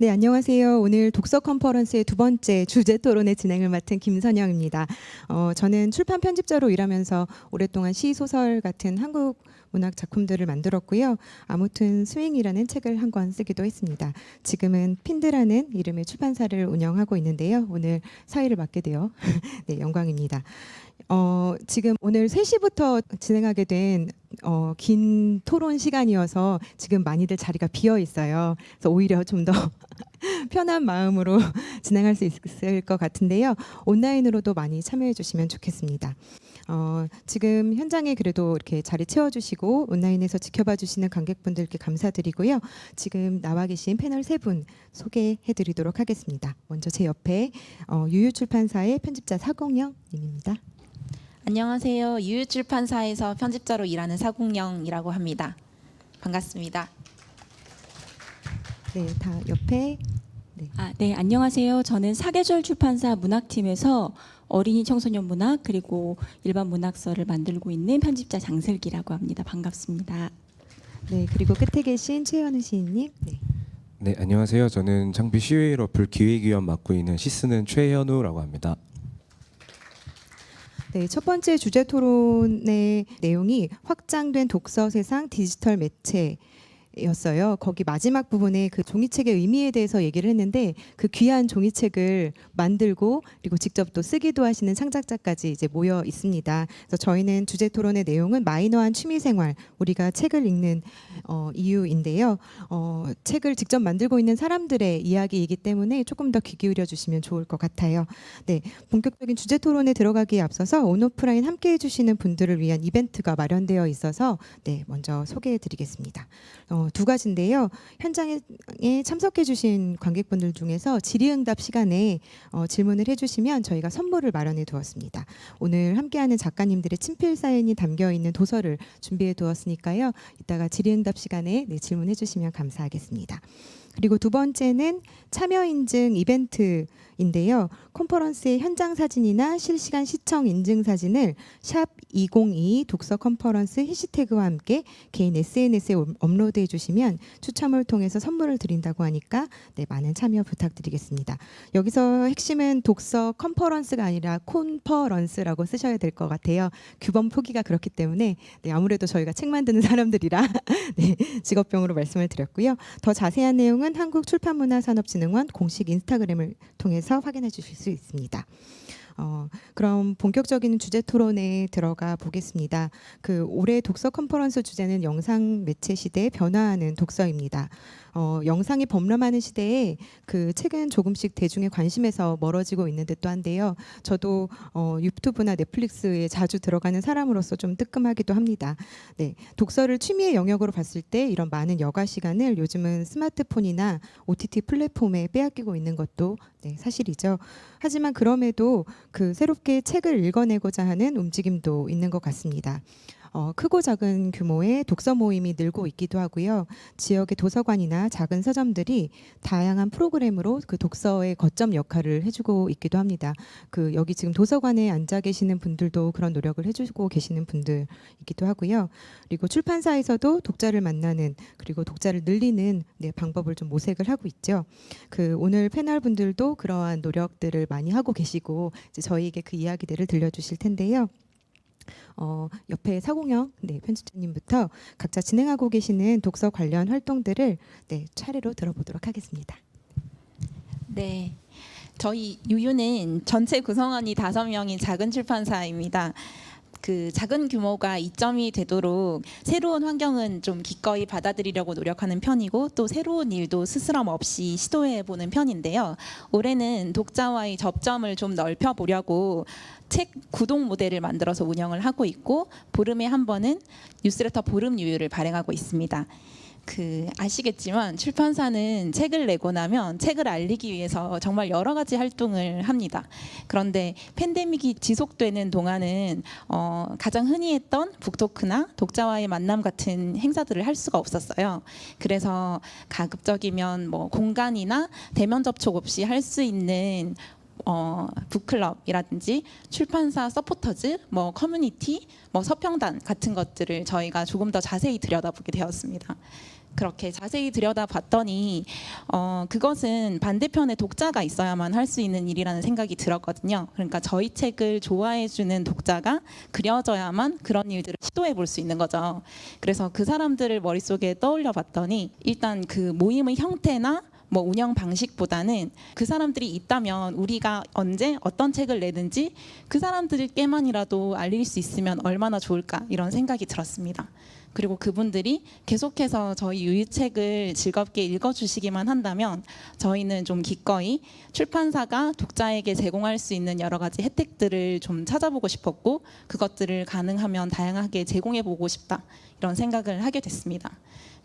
네, 안녕하세요. 오늘 독서 컨퍼런스의 두 번째 주제 토론의 진행을 맡은 김선영입니다. 저는 출판 편집자로 일하면서 오랫동안 시, 소설 같은 한국 문학 작품들을 만들었고요. 아무튼 스윙이라는 책을 한 권 쓰기도 했습니다. 지금은 핀드라는 이름의 출판사를 운영하고 있는데요. 오늘 사회를 맡게 되어 네, 영광입니다. 지금 오늘 3시부터 진행하게 된 긴 토론 시간이어서 지금 많이들 자리가 비어 있어요. 그래서 오히려 좀 더 편한 마음으로 진행할 수 있을 것 같은데요. 온라인으로도 많이 참여해 주시면 좋겠습니다. 지금 현장에 그래도 이렇게 자리 채워주시고 온라인에서 지켜봐 주시는 관객분들께 감사드리고요. 지금 나와 계신 패널 3분 소개해 드리도록 하겠습니다. 먼저 제 옆에 유유출판사의 편집자 사공영 님입니다. 안녕하세요. 유유출판사에서 편집자로 일하는 사공영이라고 합니다. 반갑습니다. 네, 다 옆에. 네, 안녕하세요. 저는 사계절 출판사 문학팀에서 어린이 청소년 문학 그리고 일반 문학서를 만들고 있는 편집자 장슬기라고 합니다. 반갑습니다. 네, 그리고 끝에 계신 최현우 시인님. 네, 안녕하세요. 저는 장비 시웨이로 불기획위원 맡고 있는 시쓰는 최현우라고 합니다. 네, 첫 번째 주제 토론의 내용이 확장된 독서 세상 디지털 매체였어요. 거기 마지막 부분에 그 종이책의 의미에 대해서 얘기를 했는데 그 귀한 종이책을 만들고 그리고 직접 또 쓰기도 하시는 창작자까지 이제 모여 있습니다. 그래서 저희는 주제 토론의 내용은 마이너한 취미생활, 우리가 책을 읽는 이유인데요. 책을 직접 만들고 있는 사람들의 이야기이기 때문에 조금 더 귀 기울여 주시면 좋을 것 같아요. 네, 본격적인 주제 토론에 들어가기에 앞서서 온오프라인 함께해 주시는 분들을 위한 이벤트가 마련되어 있어서 네, 먼저 소개해 드리겠습니다. 두 가지인데요. 현장에 참석해 주신 관객분들 중에서 질의응답 시간에 질문을 해주시면 저희가 선물을 마련해 두었습니다. 오늘 함께하는 작가님들의 친필 사연이 담겨 있는 도서를 준비해 두었으니까요. 이따가 질의응답 시간에 네, 질문해 주시면 감사하겠습니다. 그리고 두 번째는 참여 인증 이벤트인데요. 컨퍼런스의 현장 사진이나 실시간 시청 인증 사진을 샵 2022 독서 컨퍼런스 해시태그와 함께 개인 SNS에 업로드해 주시면 추첨을 통해서 선물을 드린다고 하니까 네, 많은 참여 부탁드리겠습니다. 여기서 핵심은 독서 컨퍼런스가 아니라 콘퍼런스라고 쓰셔야 될 것 같아요. 규범 표기가 그렇기 때문에 네, 아무래도 저희가 책 만드는 사람들이라 네, 직업병으로 말씀을 드렸고요. 더 자세한 내용은 한국출판문화산업진흥원 공식 인스타그램을 통해서 확인해 주실 수 있습니다. 그럼 본격적인 주제 토론에 들어가 보겠습니다. 올해 독서 컨퍼런스 주제는 영상 매체 시대에 변화하는 독서입니다. 영상이 범람하는 시대에 그 책은 조금씩 대중의 관심에서 멀어지고 있는 듯도 한데요. 저도 유튜브나 넷플릭스에 자주 들어가는 사람으로서 좀 뜨끔하기도 합니다. 네, 독서를 취미의 영역으로 봤을 때 이런 많은 여가 시간을 요즘은 스마트폰이나 OTT 플랫폼에 빼앗기고 있는 것도 네, 사실이죠. 하지만 그럼에도 새롭게 책을 읽어내고자 하는 움직임도 있는 것 같습니다. 크고 작은 규모의 독서 모임이 늘고 있기도 하고요. 지역의 도서관이나 작은 서점들이 다양한 프로그램으로 그 독서의 거점 역할을 해주고 있기도 합니다. 여기 지금 도서관에 앉아 계시는 분들도 그런 노력을 해주고 계시는 분들이기도 하고요. 그리고 출판사에서도 독자를 만나는 그리고 독자를 늘리는 네, 방법을 좀 모색을 하고 있죠. 오늘 패널 분들도 그러한 노력들을 많이 하고 계시고 이제 저희에게 그 이야기들을 들려주실 텐데요. 옆에 사공영 네, 편집자님부터 각자 진행하고 계시는 독서 관련 활동들을 네, 차례로 들어보도록 하겠습니다. 네, 저희 유유는 전체 구성원이 5명인 작은 출판사입니다. 작은 규모가 이점이 되도록 새로운 환경은 좀 기꺼이 받아들이려고 노력하는 편이고 또 새로운 일도 스스럼 없이 시도해보는 편인데요. 올해는 독자와의 접점을 좀 넓혀보려고 책 구독 모델을 만들어서 운영을 하고 있고 보름에 한 번은 뉴스레터 보름 유유를 발행하고 있습니다. 아시겠지만 출판사는 책을 내고 나면 책을 알리기 위해서 정말 여러 가지 활동을 합니다. 그런데 팬데믹이 지속되는 동안은 가장 흔히 했던 북토크나 독자와의 만남 같은 행사들을 할 수가 없었어요. 그래서 가급적이면 공간이나 대면 접촉 없이 할 수 있는 북클럽이라든지 출판사 서포터즈, 커뮤니티, 서평단 같은 것들을 저희가 조금 더 자세히 들여다보게 되었습니다. 그렇게 자세히 들여다봤더니 그것은 반대편에 독자가 있어야만 할 수 있는 일이라는 생각이 들었거든요. 그러니까 저희 책을 좋아해주는 독자가 그려져야만 그런 일들을 시도해 볼 수 있는 거죠. 그래서 그 사람들을 머릿속에 떠올려 봤더니 일단 그 모임의 형태나 뭐 운영 방식보다는 그 사람들이 있다면 우리가 언제 어떤 책을 내든지 그 사람들께만이라도 알릴 수 있으면 얼마나 좋을까 이런 생각이 들었습니다. 그리고 그분들이 계속해서 저희 유유책을 즐겁게 읽어주시기만 한다면 저희는 좀 기꺼이 출판사가 독자에게 제공할 수 있는 여러 가지 혜택들을 좀 찾아보고 싶었고 그것들을 가능하면 다양하게 제공해보고 싶다 이런 생각을 하게 됐습니다.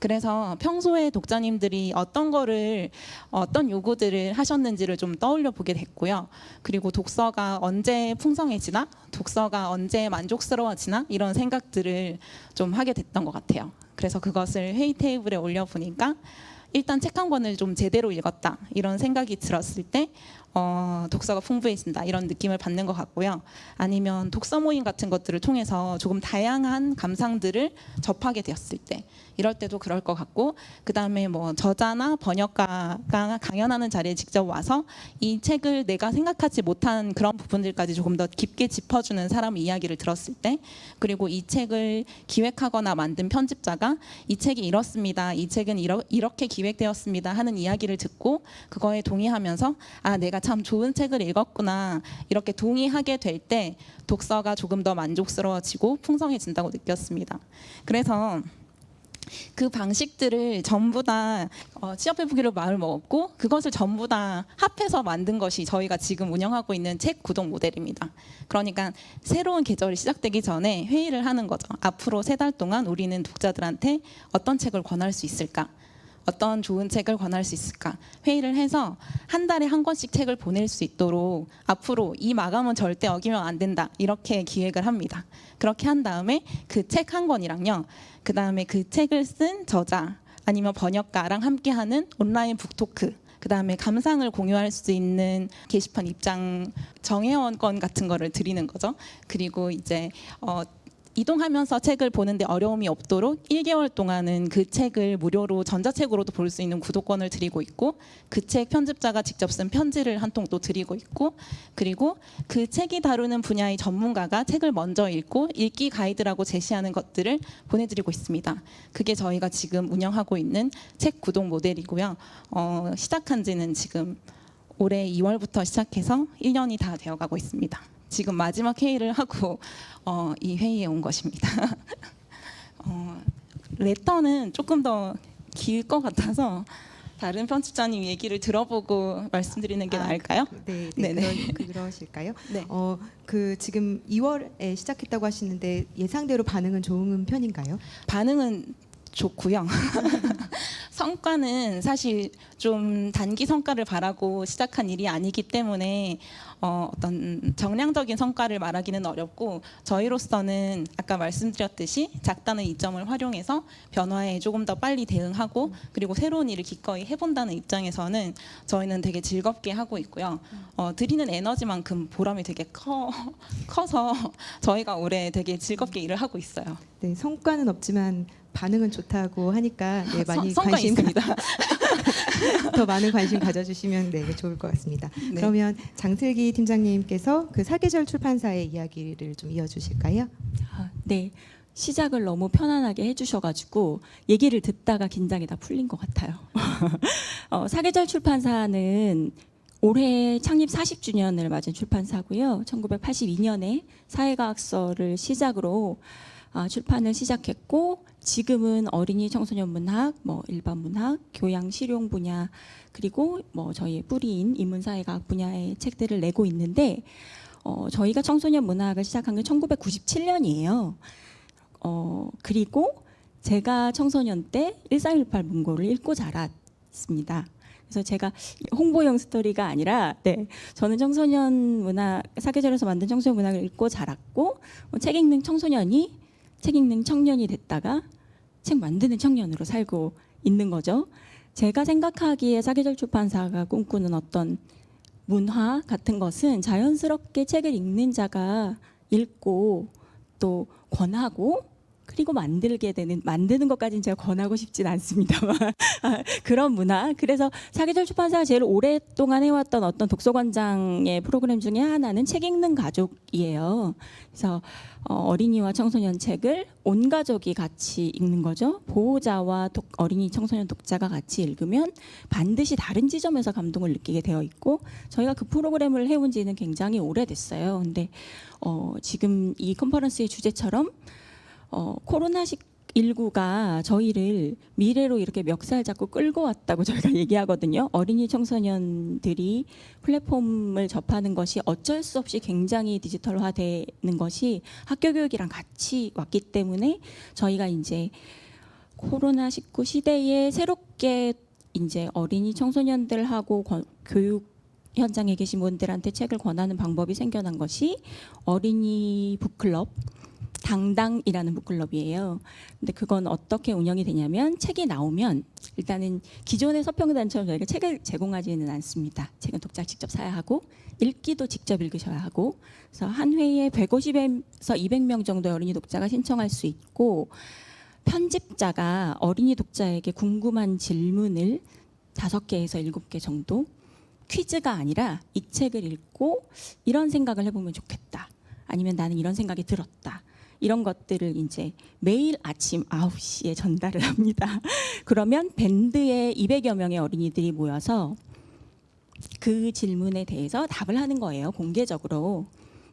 그래서 평소에 독자님들이 어떤 요구들을 하셨는지를 좀 떠올려 보게 됐고요. 그리고 독서가 언제 풍성해지나, 독서가 언제 만족스러워지나 이런 생각들을 좀 하게 됐던 것 같아요. 그래서 그것을 회의 테이블에 올려 보니까 일단 책 한 권을 좀 제대로 읽었다 이런 생각이 들었을 때 독서가 풍부해진다 이런 느낌을 받는 것 같고요. 아니면 독서 모임 같은 것들을 통해서 조금 다양한 감상들을 접하게 되었을 때 이럴 때도 그럴 것 같고 그다음에 뭐 저자나 번역가가 강연하는 자리에 직접 와서 이 책을 내가 생각하지 못한 그런 부분들까지 조금 더 깊게 짚어주는 사람의 이야기를 들었을 때 그리고 이 책을 기획하거나 만든 편집자가 이 책이 이렇습니다. 이 책은 이렇게 기획되었습니다 하는 이야기를 듣고 그거에 동의하면서 아 내가 참 좋은 책을 읽었구나 이렇게 동의하게 될 때 독서가 조금 더 만족스러워지고 풍성해진다고 느꼈습니다. 그래서 그 방식들을 전부 다 취업해보기로 마음을 먹었고 그것을 전부 다 합해서 만든 것이 저희가 지금 운영하고 있는 책 구독 모델입니다. 그러니까 새로운 계절이 시작되기 전에 회의를 하는 거죠. 앞으로 3달 동안 우리는 독자들한테 어떤 책을 권할 수 있을까? 어떤 좋은 책을 권할 수 있을까? 회의를 해서 한 달에 한 권씩 책을 보낼 수 있도록 앞으로 이 마감은 절대 어기면 안 된다. 이렇게 기획을 합니다. 그렇게 한 다음에 그 책 한 권이랑요. 그 다음에 그 책을 쓴 저자 아니면 번역가랑 함께하는 온라인 북토크 그 다음에 감상을 공유할 수 있는 게시판 입장 정회원권 같은 거를 드리는 거죠. 그리고 이제 이동하면서 책을 보는데 어려움이 없도록 1개월 동안은 그 책을 무료로 전자책으로도 볼 수 있는 구독권을 드리고 있고 그 책 편집자가 직접 쓴 편지를 한 통 또 드리고 있고 그리고 그 책이 다루는 분야의 전문가가 책을 먼저 읽고 읽기 가이드라고 제시하는 것들을 보내드리고 있습니다. 그게 저희가 지금 운영하고 있는 책 구독 모델이고요. 시작한 지는 지금 올해 2월부터 시작해서 1년이 다 되어가고 있습니다. 지금 마지막 회의를 하고 이 회의에 온 것입니다. 레터는 조금 더 길 것 같아서 다른 편집자님 얘기를 들어보고 말씀드리는 게 나을까요? 네, 네네. 그러실까요? 네. 그 지금 2월에 시작했다고 하시는데 예상대로 반응은 좋은 편인가요? 반응은 좋고요. 성과는 사실 좀 단기 성과를 바라고 시작한 일이 아니기 때문에 어떤 정량적인 성과를 말하기는 어렵고 저희로서는 아까 말씀드렸듯이 작다는 이점을 활용해서 변화에 조금 더 빨리 대응하고 그리고 새로운 일을 기꺼이 해본다는 입장에서는 저희는 되게 즐겁게 하고 있고요. 드리는 에너지만큼 보람이 되게 커서 저희가 올해 되게 즐겁게 일을 하고 있어요. 네, 성과는 없지만 반응은 좋다고 하니까 네, 많이 성과 관심 있습니다. 더 많은 관심 가져주시면 네, 좋을 것 같습니다. 네. 그러면 장슬기 팀장님께서 그 사계절 출판사의 이야기를 좀 이어주실까요? 네. 시작을 너무 편안하게 해주셔가지고 얘기를 듣다가 긴장이 다 풀린 것 같아요. 사계절 출판사는 올해 창립 40주년을 맞은 출판사고요. 1982년에 사회과학서를 시작으로 출판을 시작했고 지금은 어린이 청소년 문학, 일반 문학, 교양 실용 분야 그리고 저희의 뿌리인 인문사회과학 분야의 책들을 내고 있는데 저희가 청소년 문학을 시작한 게 1997년이에요. 그리고 제가 청소년 때 1318 문고를 읽고 자랐습니다. 그래서 제가 홍보용 스토리가 아니라 저는 청소년 문학 사계절에서 만든 청소년 문학을 읽고 자랐고 책 읽는 청년이 됐다가 책 만드는 청년으로 살고 있는 거죠. 제가 생각하기에 사계절 출판사가 꿈꾸는 어떤 문화 같은 것은 자연스럽게 책을 읽는 자가 읽고 또 권하고 그리고 만드는 것까지는 제가 권하고 싶진 않습니다만 그런 문화. 그래서 사계절 출판사가 제일 오랫동안 해왔던 어떤 독서관장의 프로그램 중에 하나는 책 읽는 가족이에요. 그래서 어린이와 청소년 책을 온 가족이 같이 읽는 거죠. 보호자와 어린이 청소년 독자가 같이 읽으면 반드시 다른 지점에서 감동을 느끼게 되어 있고, 저희가 그 프로그램을 해온 지는 굉장히 오래됐어요. 근데 지금 이 컨퍼런스의 주제처럼 코로나19가 저희를 미래로 이렇게 멱살 잡고 끌고 왔다고 저희가 얘기하거든요. 어린이 청소년들이 플랫폼을 접하는 것이 어쩔 수 없이 굉장히 디지털화되는 것이 학교 교육이랑 같이 왔기 때문에 저희가 이제 코로나19 시대에 새롭게 이제 어린이 청소년들하고 교육 현장에 계신 분들한테 책을 권하는 방법이 생겨난 것이 어린이 북클럽, 당당이라는 북클럽이에요. 근데 그건 어떻게 운영이 되냐면, 책이 나오면 일단은 기존의 서평단처럼 저희가 책을 제공하지는 않습니다. 책은 독자가 직접 사야 하고 읽기도 직접 읽으셔야 하고, 그래서 한 회에 150에서 200명 정도의 어린이 독자가 신청할 수 있고, 편집자가 어린이 독자에게 궁금한 질문을 5개에서 7개 정도, 퀴즈가 아니라 이 책을 읽고 이런 생각을 해보면 좋겠다, 아니면 나는 이런 생각이 들었다, 이런 것들을 이제 매일 아침 9시에 전달을 합니다. 그러면 밴드에 200여 명의 어린이들이 모여서 그 질문에 대해서 답을 하는 거예요, 공개적으로.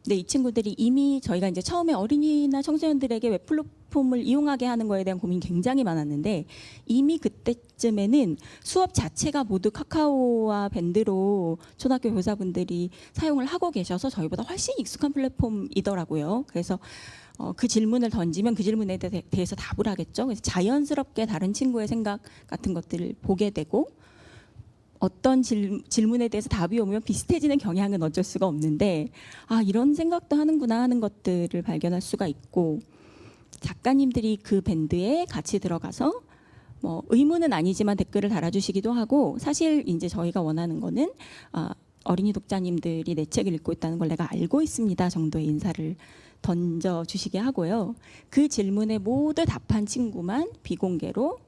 근데 이 친구들이 이미 저희가 이제 처음에 어린이나 청소년들에게 웹 플랫폼을 이용하게 하는 거에 대한 고민이 굉장히 많았는데, 이미 그때쯤에는 수업 자체가 모두 카카오와 밴드로 초등학교 교사분들이 사용을 하고 계셔서 저희보다 훨씬 익숙한 플랫폼이더라고요. 그래서 그 질문을 던지면 그 질문에 대해서 답을 하겠죠. 그래서 자연스럽게 다른 친구의 생각 같은 것들을 보게 되고, 어떤 질문에 대해서 답이 오면 비슷해지는 경향은 어쩔 수가 없는데, 이런 생각도 하는구나 하는 것들을 발견할 수가 있고, 작가님들이 그 밴드에 같이 들어가서 뭐 의무는 아니지만 댓글을 달아주시기도 하고, 사실 이제 저희가 원하는 거는 어린이 독자님들이 내 책을 읽고 있다는 걸 내가 알고 있습니다 정도의 인사를 던져주시게 하고요. 그 질문에 모두 답한 친구만 비공개로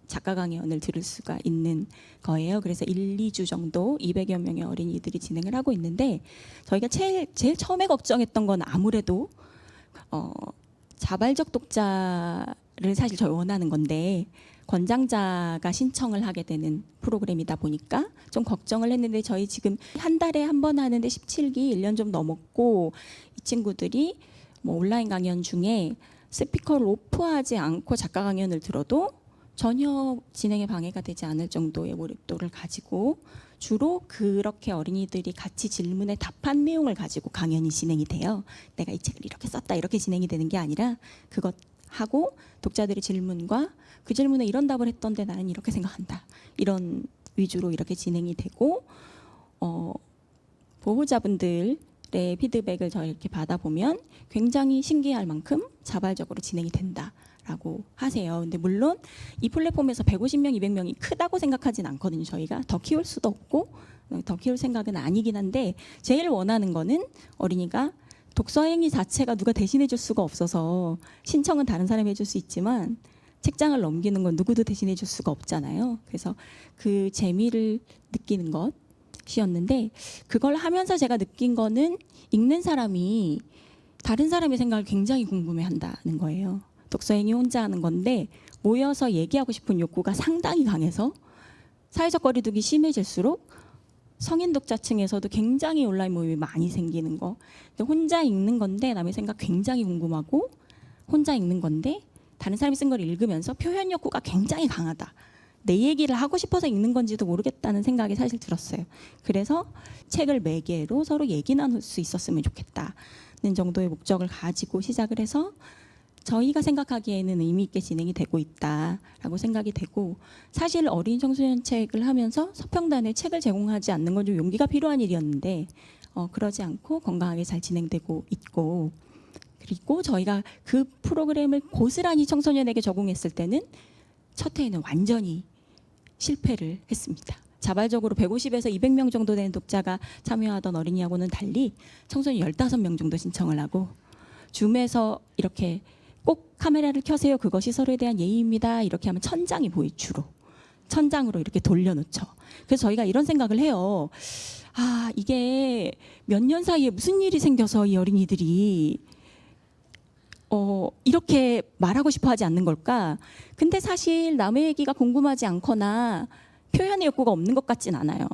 작가 강연을 들을 수가 있는 거예요. 그래서 1, 2주 정도 200여 명의 어린이들이 진행을 하고 있는데, 저희가 제일 처음에 걱정했던 건 아무래도 자발적 독자를 사실 저희 원하는 건데, 권장자가 신청을 하게 되는 프로그램이다 보니까 좀 걱정을 했는데, 저희 지금 한 달에 한 번 하는데 17기 1년 좀 넘었고, 이 친구들이 뭐 온라인 강연 중에 스피커를 오프하지 않고 작가 강연을 들어도 전혀 진행에 방해가 되지 않을 정도의 몰입도를 가지고, 주로 그렇게 어린이들이 같이 질문에 답한 내용을 가지고 강연이 진행이 돼요. 내가 이 책을 이렇게 썼다 이렇게 진행이 되는 게 아니라, 그것 하고 독자들의 질문과 그 질문에 이런 답을 했던데 나는 이렇게 생각한다, 이런 위주로 이렇게 진행이 되고, 보호자분들의 피드백을 저희 이렇게 받아보면 굉장히 신기할 만큼 자발적으로 진행이 된다라고 하세요. 근데 물론 이 플랫폼에서 150명, 200명이 크다고 생각하진 않거든요. 저희가 더 키울 수도 없고 더 키울 생각은 아니긴 한데, 제일 원하는 거는 어린이가 독서 행위 자체가 누가 대신해 줄 수가 없어서, 신청은 다른 사람이 해줄 수 있지만 책장을 넘기는 건 누구도 대신해 줄 수가 없잖아요. 그래서 그 재미를 느끼는 것이었는데, 그걸 하면서 제가 느낀 거는 읽는 사람이 다른 사람의 생각을 굉장히 궁금해한다는 거예요. 독서행위 혼자 하는 건데 모여서 얘기하고 싶은 욕구가 상당히 강해서 사회적 거리두기 심해질수록 성인 독자층에서도 굉장히 온라인 모임이 많이 생기는 거. 혼자 읽는 건데 남의 생각 굉장히 궁금하고, 혼자 읽는 건데 다른 사람이 쓴 걸 읽으면서 표현 욕구가 굉장히 강하다, 내 얘기를 하고 싶어서 읽는 건지도 모르겠다는 생각이 사실 들었어요. 그래서 책을 매개로 서로 얘기 나눌 수 있었으면 좋겠다는 정도의 목적을 가지고 시작을 해서, 저희가 생각하기에는 의미 있게 진행이 되고 있다라고 생각이 되고, 사실 어린 청소년 책을 하면서 서평단에 책을 제공하지 않는 건 좀 용기가 필요한 일이었는데 그러지 않고 건강하게 잘 진행되고 있고, 그리고 저희가 그 프로그램을 고스란히 청소년에게 적용했을 때는 첫 해에는 완전히 실패를 했습니다. 자발적으로 150에서 200명 정도 되는 독자가 참여하던 어린이하고는 달리 청소년 15명 정도 신청을 하고, 줌에서 이렇게 꼭 카메라를 켜세요. 그것이 서로에 대한 예의입니다. 이렇게 하면 천장이 보이 주로. 천장으로 이렇게 돌려놓죠. 그래서 저희가 이런 생각을 해요. 아, 이게 몇 년 사이에 무슨 일이 생겨서 이 어린이들이 이렇게 말하고 싶어 하지 않는 걸까? 근데 사실 남의 얘기가 궁금하지 않거나 표현의 욕구가 없는 것 같진 않아요.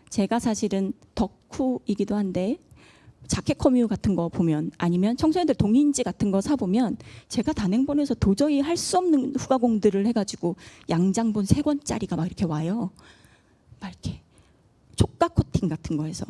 제가 사실은 덕후이기도 한데 자켓 커뮤 같은 거 보면 아니면 청소년들 동인지 같은 거 사보면 제가 단행본에서 도저히 할 수 없는 후가공들을 해가지고 양장본 3권짜리가 막 이렇게 와요. 막 이렇게 촉각 코팅 같은 거 해서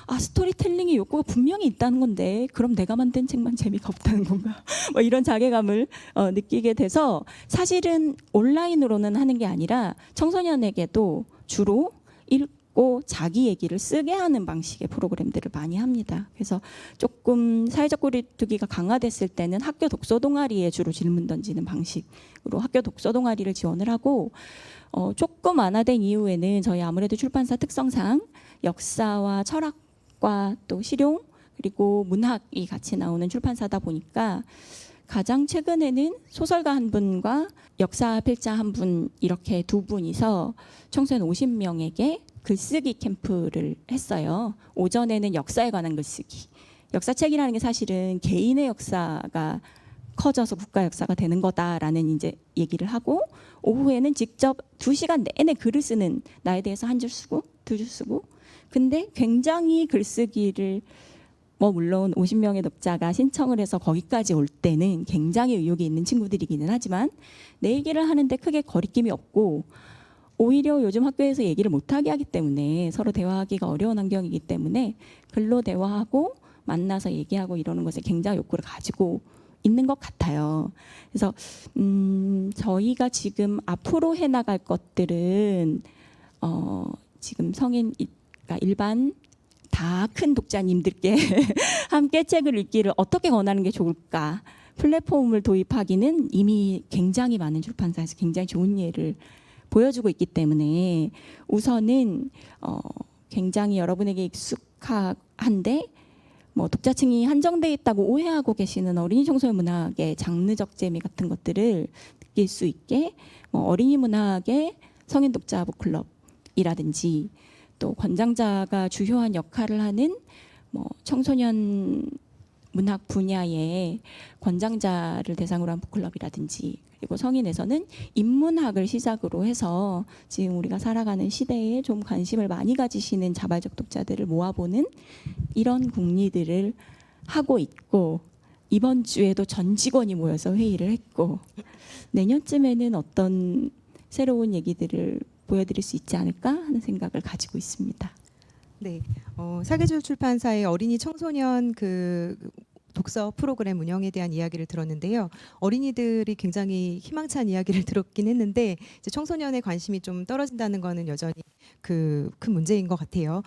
아 스토리텔링의 욕구가 분명히 있다는 건데 그럼 내가 만든 책만 재미가 없다는 건가 뭐 이런 자괴감을 느끼게 돼서 사실은 온라인으로는 하는 게 아니라 청소년에게도 주로 읽고 자기 얘기를 쓰게 하는 방식의 프로그램들을 많이 합니다. 그래서 조금 사회적 거리두기가 강화됐을 때는 학교 독서 동아리에 주로 질문 던지는 방식으로 학교 독서 동아리를 지원을 하고 조금 완화된 이후에는 저희 아무래도 출판사 특성상 역사와 철학과 또 실용 그리고 문학이 같이 나오는 출판사다 보니까 가장 최근에는 소설가 한 분과 역사 필자 한 분 이렇게 2분이서 청소년 50명에게 글쓰기 캠프를 했어요. 오전에는 역사에 관한 글쓰기. 역사책이라는 게 사실은 개인의 역사가 커져서 국가 역사가 되는 거다라는 이제 얘기를 하고 오후에는 직접 2시간 내내 글을 쓰는 나에 대해서 한 줄 쓰고 2줄 쓰고 근데 굉장히 글쓰기를 뭐 물론 50명의 독자가 신청을 해서 거기까지 올 때는 굉장히 의욕이 있는 친구들이기는 하지만 내 얘기를 하는데 크게 거리낌이 없고 오히려 요즘 학교에서 얘기를 못하게 하기 때문에 서로 대화하기가 어려운 환경이기 때문에 글로 대화하고 만나서 얘기하고 이러는 것에 굉장히 욕구를 가지고 있는 것 같아요. 그래서 저희가 지금 앞으로 해나갈 것들은 지금 성인 그러니까 일반 다 큰 독자님들께 함께 책을 읽기를 어떻게 권하는 게 좋을까? 플랫폼을 도입하기는 이미 굉장히 많은 출판사에서 굉장히 좋은 예를 보여주고 있기 때문에 우선은 굉장히 여러분에게 익숙한데 뭐 독자층이 한정돼 있다고 오해하고 계시는 어린이 청소년 문학의 장르적 재미 같은 것들을 느낄 수 있게 뭐 어린이 문학의 성인 독자 북클럽이라든지 또 권장자가 주요한 역할을 하는 뭐 청소년 문학 분야의 권장자를 대상으로 한 북클럽이라든지 그리고 성인에서는 인문학을 시작으로 해서 지금 우리가 살아가는 시대에 좀 관심을 많이 가지시는 자발적 독자들을 모아보는 이런 국리들을 하고 있고 이번 주에도 전 직원이 모여서 회의를 했고 내년쯤에는 어떤 새로운 얘기들을 보여드릴 수 있지 않을까 하는 생각을 가지고 있습니다. 네, 사계절 출판사의 어린이 청소년 그 독서 프로그램 운영에 대한 이야기를 들었는데요. 어린이들이 굉장히 희망찬 이야기를 들었긴 했는데 이제 청소년의 관심이 좀 떨어진다는 거는 여전히 그 큰 문제인 것 같아요.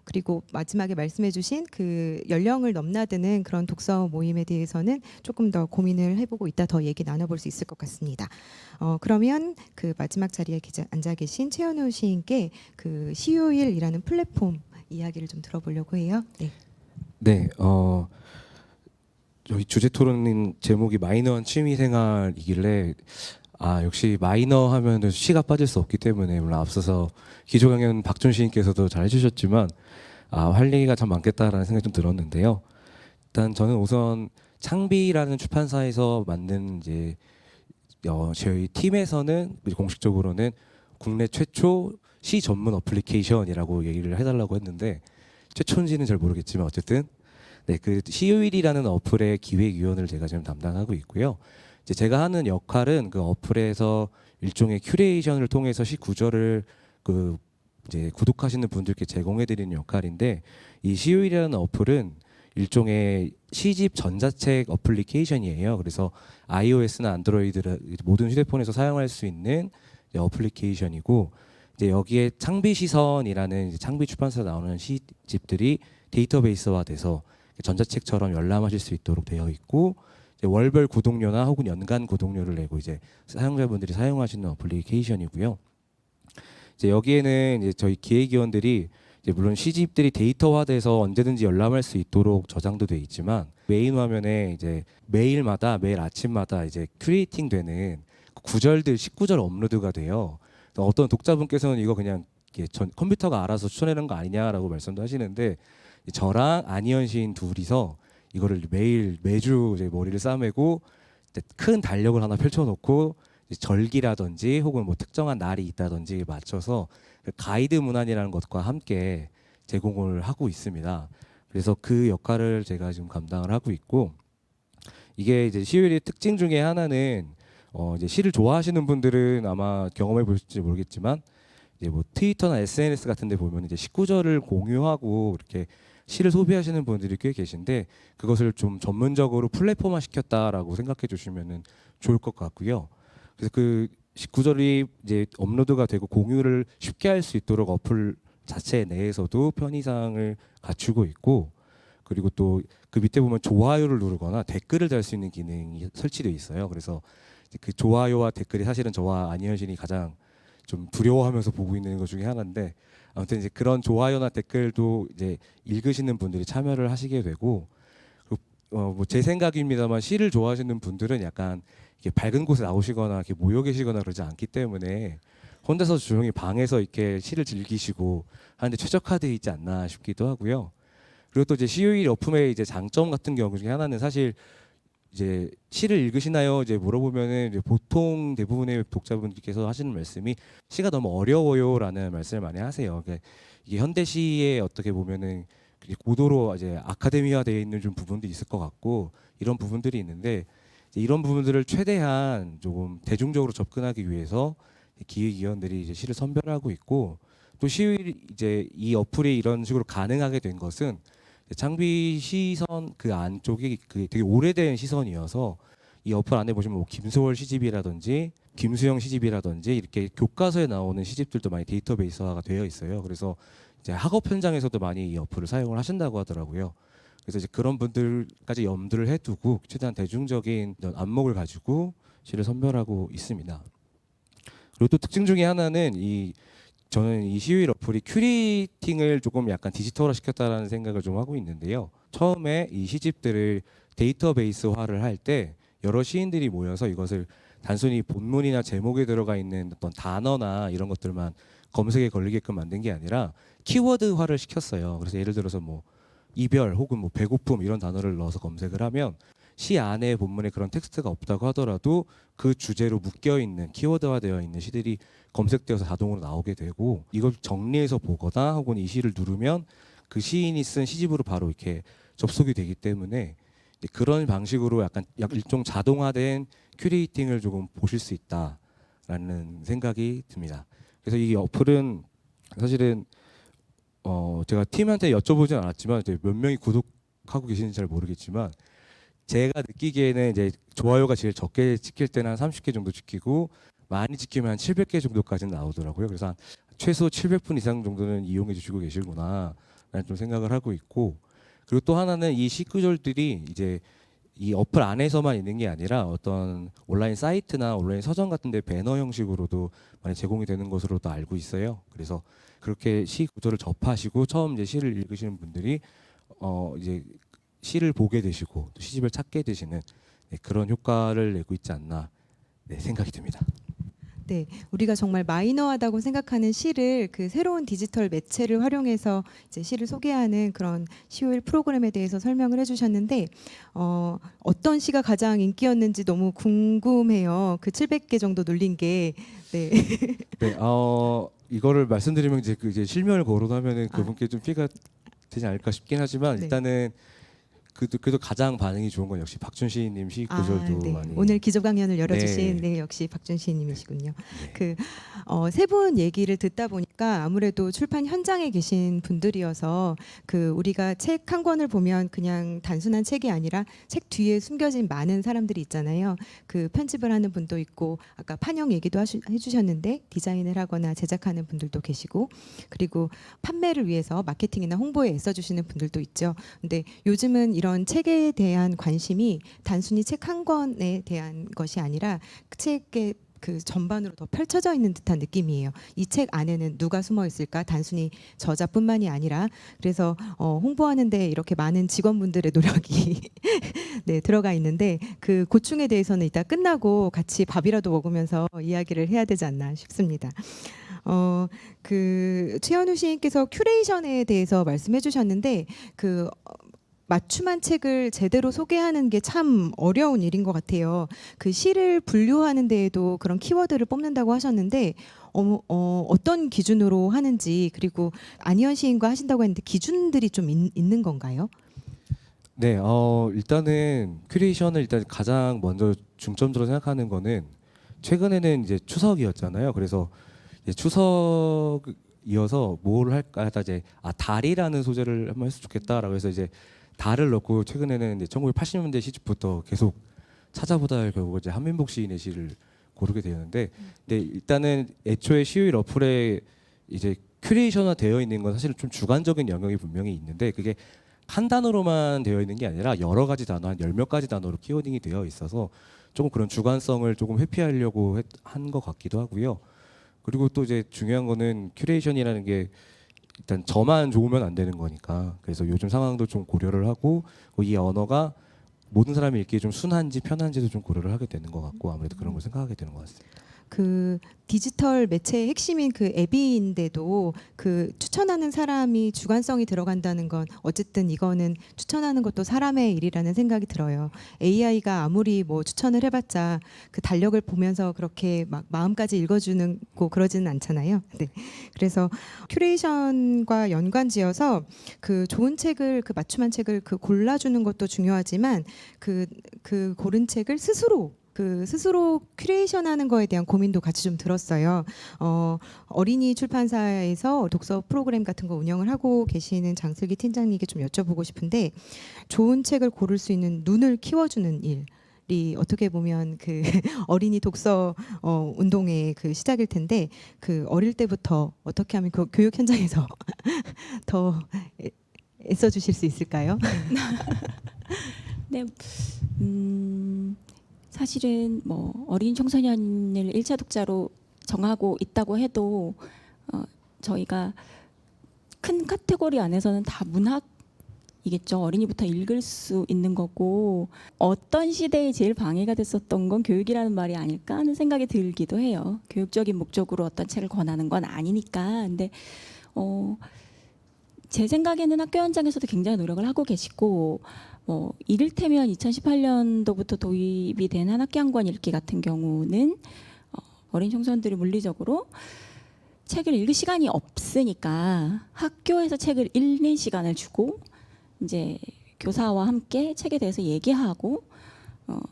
그리고 마지막에 말씀해주신 그 연령을 넘나드는 그런 독서 모임에 대해서는 조금 더 고민을 해보고 이따 더 얘기 나눠볼 수 있을 것 같습니다. 그러면 그 마지막 자리에 앉아 계신 최현우 시인께 그 시요일이라는 플랫폼 이야기를 좀 들어보려고 해요. 네. 네, 저희 주제 토론 제목이 마이너한 취미생활이길래 역시 마이너 하면 시가 빠질 수 없기 때문에 물론 앞서서 기조강연 박준 시인께서도 잘 해주셨지만 할 얘기가 참 많겠다라는 생각이 좀 들었는데요. 일단 저는 우선 창비라는 출판사에서 만든 이제 저희 팀에서는 공식적으로는 국내 최초 시 전문 어플리케이션이라고 얘기를 해달라고 했는데 최초인지는 잘 모르겠지만 어쨌든 네, 그 시요일이라는 어플의 기획위원을 제가 지금 담당하고 있고요. 이제 제가 하는 역할은 그 어플에서 일종의 큐레이션을 통해서 시 구절을 그 이제 구독하시는 분들께 제공해드리는 역할인데 이 시요일이라는 어플은 일종의 시집 전자책 어플리케이션이에요. 그래서 iOS나 안드로이드 모든 휴대폰에서 사용할 수 있는 어플리케이션이고 이제 여기에 창비 시선이라는 창비 출판사에 나오는 시집들이 데이터베이스화돼서 전자책처럼 열람하실 수 있도록 되어 있고 이제 월별 구독료나 혹은 연간 구독료를 내고 이제 사용자분들이 사용하시는 어플리케이션이고요. 이제 여기에는 이제 저희 기획위원들이 이제 물론 시집들이 데이터화돼서 언제든지 열람할 수 있도록 저장도 돼 있지만 메인 화면에 이제 매일 아침마다 이제 큐레이팅 되는 구절들 19절 업로드가 돼요. 그래서 어떤 독자분께서는 이거 그냥 컴퓨터가 알아서 추천하는 거 아니냐라고 말씀도 하시는데 저랑 안희연 시인 둘이서 이거를 매주 이제 머리를 싸매고 이제 큰 달력을 하나 펼쳐놓고 이제 절기라든지 혹은 뭐 특정한 날이 있다든지 맞춰서 그 가이드 문안이라는 것과 함께 제공을 하고 있습니다. 그래서 그 역할을 제가 지금 감당을 하고 있고 이게 이제 시율의 특징 중에 하나는 이제 시를 좋아하시는 분들은 아마 경험해 보실지 모르겠지만 이제 뭐 트위터나 SNS 같은 데 보면 이제 19절을 공유하고 이렇게 시를 소비하시는 분들이 꽤 계신데 그것을 좀 전문적으로 플랫폼화 시켰다라고 생각해 주시면은 좋을 것 같고요. 그래서 그 19절이 이제 업로드가 되고 공유를 쉽게 할 수 있도록 어플 자체 내에서도 편의상을 갖추고 있고 그리고 또 그 밑에 보면 좋아요를 누르거나 댓글을 달 수 있는 기능이 설치되어 있어요. 그래서 그 좋아요와 댓글이 사실은 저와 안희연 시인이 가장 좀 두려워하면서 보고 있는 것 중에 하나인데 아무튼 이제 그런 좋아요나 댓글도 이제 읽으시는 분들이 참여를 하시게 되고 뭐 제 생각입니다만 시를 좋아하시는 분들은 약간 이렇게 밝은 곳에 나오시거나 이렇게 모여 계시거나 그러지 않기 때문에 혼자서 조용히 방에서 이렇게 시를 즐기시고 하는데 최적화되어 있지 않나 싶기도 하고요. 그리고 또 이제 시우일 어품의 이제 장점 같은 경우 중에 하나는 사실 이제 시를 읽으시나요? 이제 물어보면은 이제 보통 대부분의 독자분들께서 하시는 말씀이 시가 너무 어려워요라는 말씀을 많이 하세요. 그러니까 이게 현대 시에 어떻게 보면은 고도로 이제 아카데미화되어 있는 좀 부분도 있을 것 같고 이런 부분들이 있는데 이런 부분들을 최대한 조금 대중적으로 접근하기 위해서 기획위원들이 이제 시를 선별하고 있고 또 시의 이제 이 어플이 이런 식으로 가능하게 된 것은 창비 시선 그 안쪽이 그 되게 오래된 시선이어서 이 어플 안에 보시면 뭐 김소월 시집이라든지 김수영 시집이라든지 이렇게 교과서에 나오는 시집들도 많이 데이터베이스화가 되어 있어요. 그래서 이제 학업 현장에서도 많이 이 어플을 사용을 하신다고 하더라고요. 그래서 이제 그런 분들까지 염두를 해두고 최대한 대중적인 안목을 가지고 시를 선별하고 있습니다. 그리고 또 특징 중에 하나는 저는 이 시우일 어플이 큐레이팅을 조금 약간 디지털화 시켰다라는 생각을 좀 하고 있는데요. 처음에 이 시집들을 데이터베이스화를 할 때 여러 시인들이 모여서 이것을 단순히 본문이나 제목에 들어가 있는 어떤 단어나 이런 것들만 검색에 걸리게끔 만든 게 아니라 키워드화를 시켰어요. 그래서 예를 들어서 뭐 이별 혹은 뭐 배고픔 이런 단어를 넣어서 검색을 하면 시 안에 본문에 그런 텍스트가 없다고 하더라도 그 주제로 묶여 있는 키워드화되어 있는 시들이 검색되어서 자동으로 나오게 되고 이걸 정리해서 보거나 혹은 이 시를 누르면 그 시인이 쓴 시집으로 바로 이렇게 접속이 되기 때문에 그런 방식으로 약간 일종 자동화된 큐레이팅을 조금 보실 수 있다라는 생각이 듭니다. 그래서 이 어플은 사실은 제가 팀한테 여쭤보진 않았지만 이제 몇 명이 구독하고 계시는지 잘 모르겠지만 제가 느끼기에는 이제 좋아요가 제일 적게 찍힐 때는 한 30개 정도 찍히고 많이 찍히면 한 700개 정도까지는 나오더라고요. 그래서 한 최소 700분 이상 정도는 이용해 주시고 계시구나 라는 좀 생각을 하고 있고 그리고 또 하나는 이 시구절들이 이제 이 어플 안에서만 있는 게 아니라 어떤 온라인 사이트나 온라인 서점 같은 데 배너 형식으로도 많이 제공이 되는 것으로도 알고 있어요. 그래서 그렇게 시 구절을 접하시고 처음 이제 시를 읽으시는 분들이 이제 시를 보게 되시고 또 시집을 찾게 되시는 그런 효과를 내고 있지 않나 생각이 듭니다. 네, 우리가 정말 마이너하다고 생각하는 시를 그 새로운 디지털 매체를 활용해서 이제 시를 소개하는 그런 시우일 프로그램에 대해서 설명을 해주셨는데 어떤 시가 가장 인기였는지 너무 궁금해요. 그 700개 정도 눌린 게 네. 네, 이거를 말씀드리면 이제 실명을 거론하면은 그분께 좀 피해가 되지 않을까 싶긴 하지만 네. 일단은 그래도 가장 반응이 좋은 건 역시 박준 시인님 시 구절도 네. 많이 오늘 기조 강연을 열어주신 네. 역시 박준 시인님이시군요. 네. 세 분 얘기를 듣다 보니까 아무래도 출판 현장에 계신 분들이어서 우리가 책 한 권을 보면 그냥 단순한 책이 아니라 책 뒤에 숨겨진 많은 사람들이 있잖아요. 편집을 하는 분도 있고 아까 판형 얘기도 해주셨는데 디자인을 하거나 제작하는 분들도 계시고 그리고 판매를 위해서 마케팅이나 홍보에 애써주시는 분들도 있죠. 근데 요즘은 이런 책에 대한 관심이 단순히 책 한 권에 대한 것이 아니라 그 책의 그 전반으로 더 펼쳐져 있는 듯한 느낌이에요. 이 책 안에는 누가 숨어 있을까? 단순히 저자뿐만이 아니라 그래서 홍보하는데 이렇게 많은 직원분들의 노력이 네, 들어가 있는데 그 고충에 대해서는 이따 끝나고 같이 밥이라도 먹으면서 이야기를 해야 되지 않나 싶습니다. 그 최현우 시인께서 큐레이션에 대해서 말씀해 주셨는데 그 맞춤한 책을 제대로 소개하는 게 참 어려운 일인 것 같아요. 그 시를 분류하는 데에도 그런 키워드를 뽑는다고 하셨는데 어떤 기준으로 하는지 그리고 안희연 시인과 하신다고 했는데 기준들이 좀 있는 건가요? 네, 일단은 큐레이션을 일단 가장 먼저 중점적으로 생각하는 거는 최근에는 이제 추석이었잖아요. 그래서 이제 추석 이어서 뭘 할까 하다 이제 달이라는 소재를 한번 했으면 좋겠다라고 해서 이제 달을 넣고 최근에는 이제 1980년대 시집부터 계속 찾아보다 결국 이제 한민복 시인의 시를 고르게 되었는데, 근데 일단은 애초에 시의 러플에 이제 큐레이션화 되어 있는 건 사실 좀 주관적인 영역이 분명히 있는데 그게 한 단어로만 되어 있는 게 아니라 여러 가지 단어, 한 10몇 가지 단어로 키워딩이 되어 있어서 조금 그런 주관성을 조금 회피하려고 한 것 같기도 하고요. 그리고 또 이제 중요한 거는 큐레이션이라는 게 일단 저만 좋으면 안 되는 거니까 그래서 요즘 상황도 좀 고려를 하고 이 언어가 모든 사람이 읽기에 좀 순한지 편한지도 좀 고려를 하게 되는 것 같고 아무래도 그런 걸 생각하게 되는 것 같습니다. 그 디지털 매체의 핵심인 그 앱인데도 그 추천하는 사람이 주관성이 들어간다는 건 어쨌든 이거는 추천하는 것도 사람의 일이라는 생각이 들어요. AI가 아무리 뭐 추천을 해봤자 그 달력을 보면서 그렇게 막 마음까지 읽어주는 거 그러지는 않잖아요. 네. 그래서 큐레이션과 연관지어서 그 좋은 책을 그 맞춤한 책을 그 골라주는 것도 중요하지만 그 고른 책을 스스로 큐레이션하는 거에 대한 고민도 같이 좀 들었어요. 어린이 출판사에서 독서 프로그램 같은 거 운영을 하고 계시는 장슬기 팀장님께 좀 여쭤보고 싶은데 좋은 책을 고를 수 있는 눈을 키워주는 일이 어떻게 보면 그 어린이 독서 운동의 그 시작일 텐데 그 어릴 때부터 어떻게 하면 그 교육 현장에서 더 애써 주실 수 있을까요? 네, 사실은 뭐 어린 청소년을 1차 독자로 정하고 있다고 해도 저희가 큰 카테고리 안에서는 다 문학이겠죠. 어린이부터 읽을 수 있는 거고 어떤 시대에 제일 방해가 됐었던 건 교육이라는 말이 아닐까 하는 생각이 들기도 해요. 교육적인 목적으로 어떤 책을 권하는 건 아니니까. 근데 제 생각에는 학교 현장에서도 굉장히 노력을 하고 계시고 이를테면 2018년도부터 도입이 된 한 학기 한 권 읽기 같은 경우는 어린 청소년들이 물리적으로 책을 읽을 시간이 없으니까 학교에서 책을 읽는 시간을 주고 이제 교사와 함께 책에 대해서 얘기하고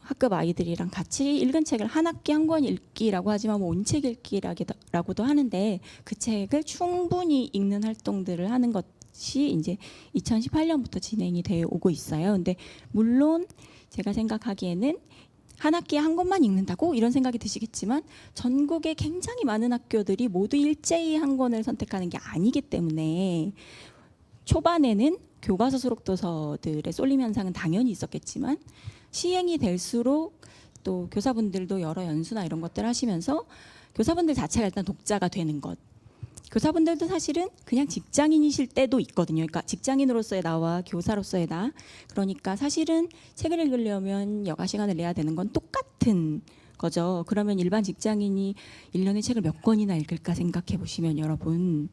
학급 아이들이랑 같이 읽은 책을 한 학기 한 권 읽기라고 하지만 뭐 온책 읽기라고도 하는데 그 책을 충분히 읽는 활동들을 하는 것이 이제 2018년부터 진행이 되어 오고 있어요. 근데 물론 제가 생각하기에는 한 학기에 한 권만 읽는다고 이런 생각이 드시겠지만 전국에 굉장히 많은 학교들이 모두 일제히 한 권을 선택하는 게 아니기 때문에 초반에는 교과서 수록 도서들의 쏠림 현상은 당연히 있었겠지만 시행이 될수록 또 교사분들도 여러 연수나 이런 것들 하시면서 교사분들 자체가 일단 독자가 되는 것. 교사분들도 사실은 그냥 직장인이실 때도 있거든요. 그러니까 직장인으로서의 나와 교사로서의 나. 그러니까 사실은 책을 읽으려면 여가 시간을 내야 되는 건 똑같은 거죠. 그러면 일반 직장인이 1년에 책을 몇 권이나 읽을까 생각해 보시면 여러분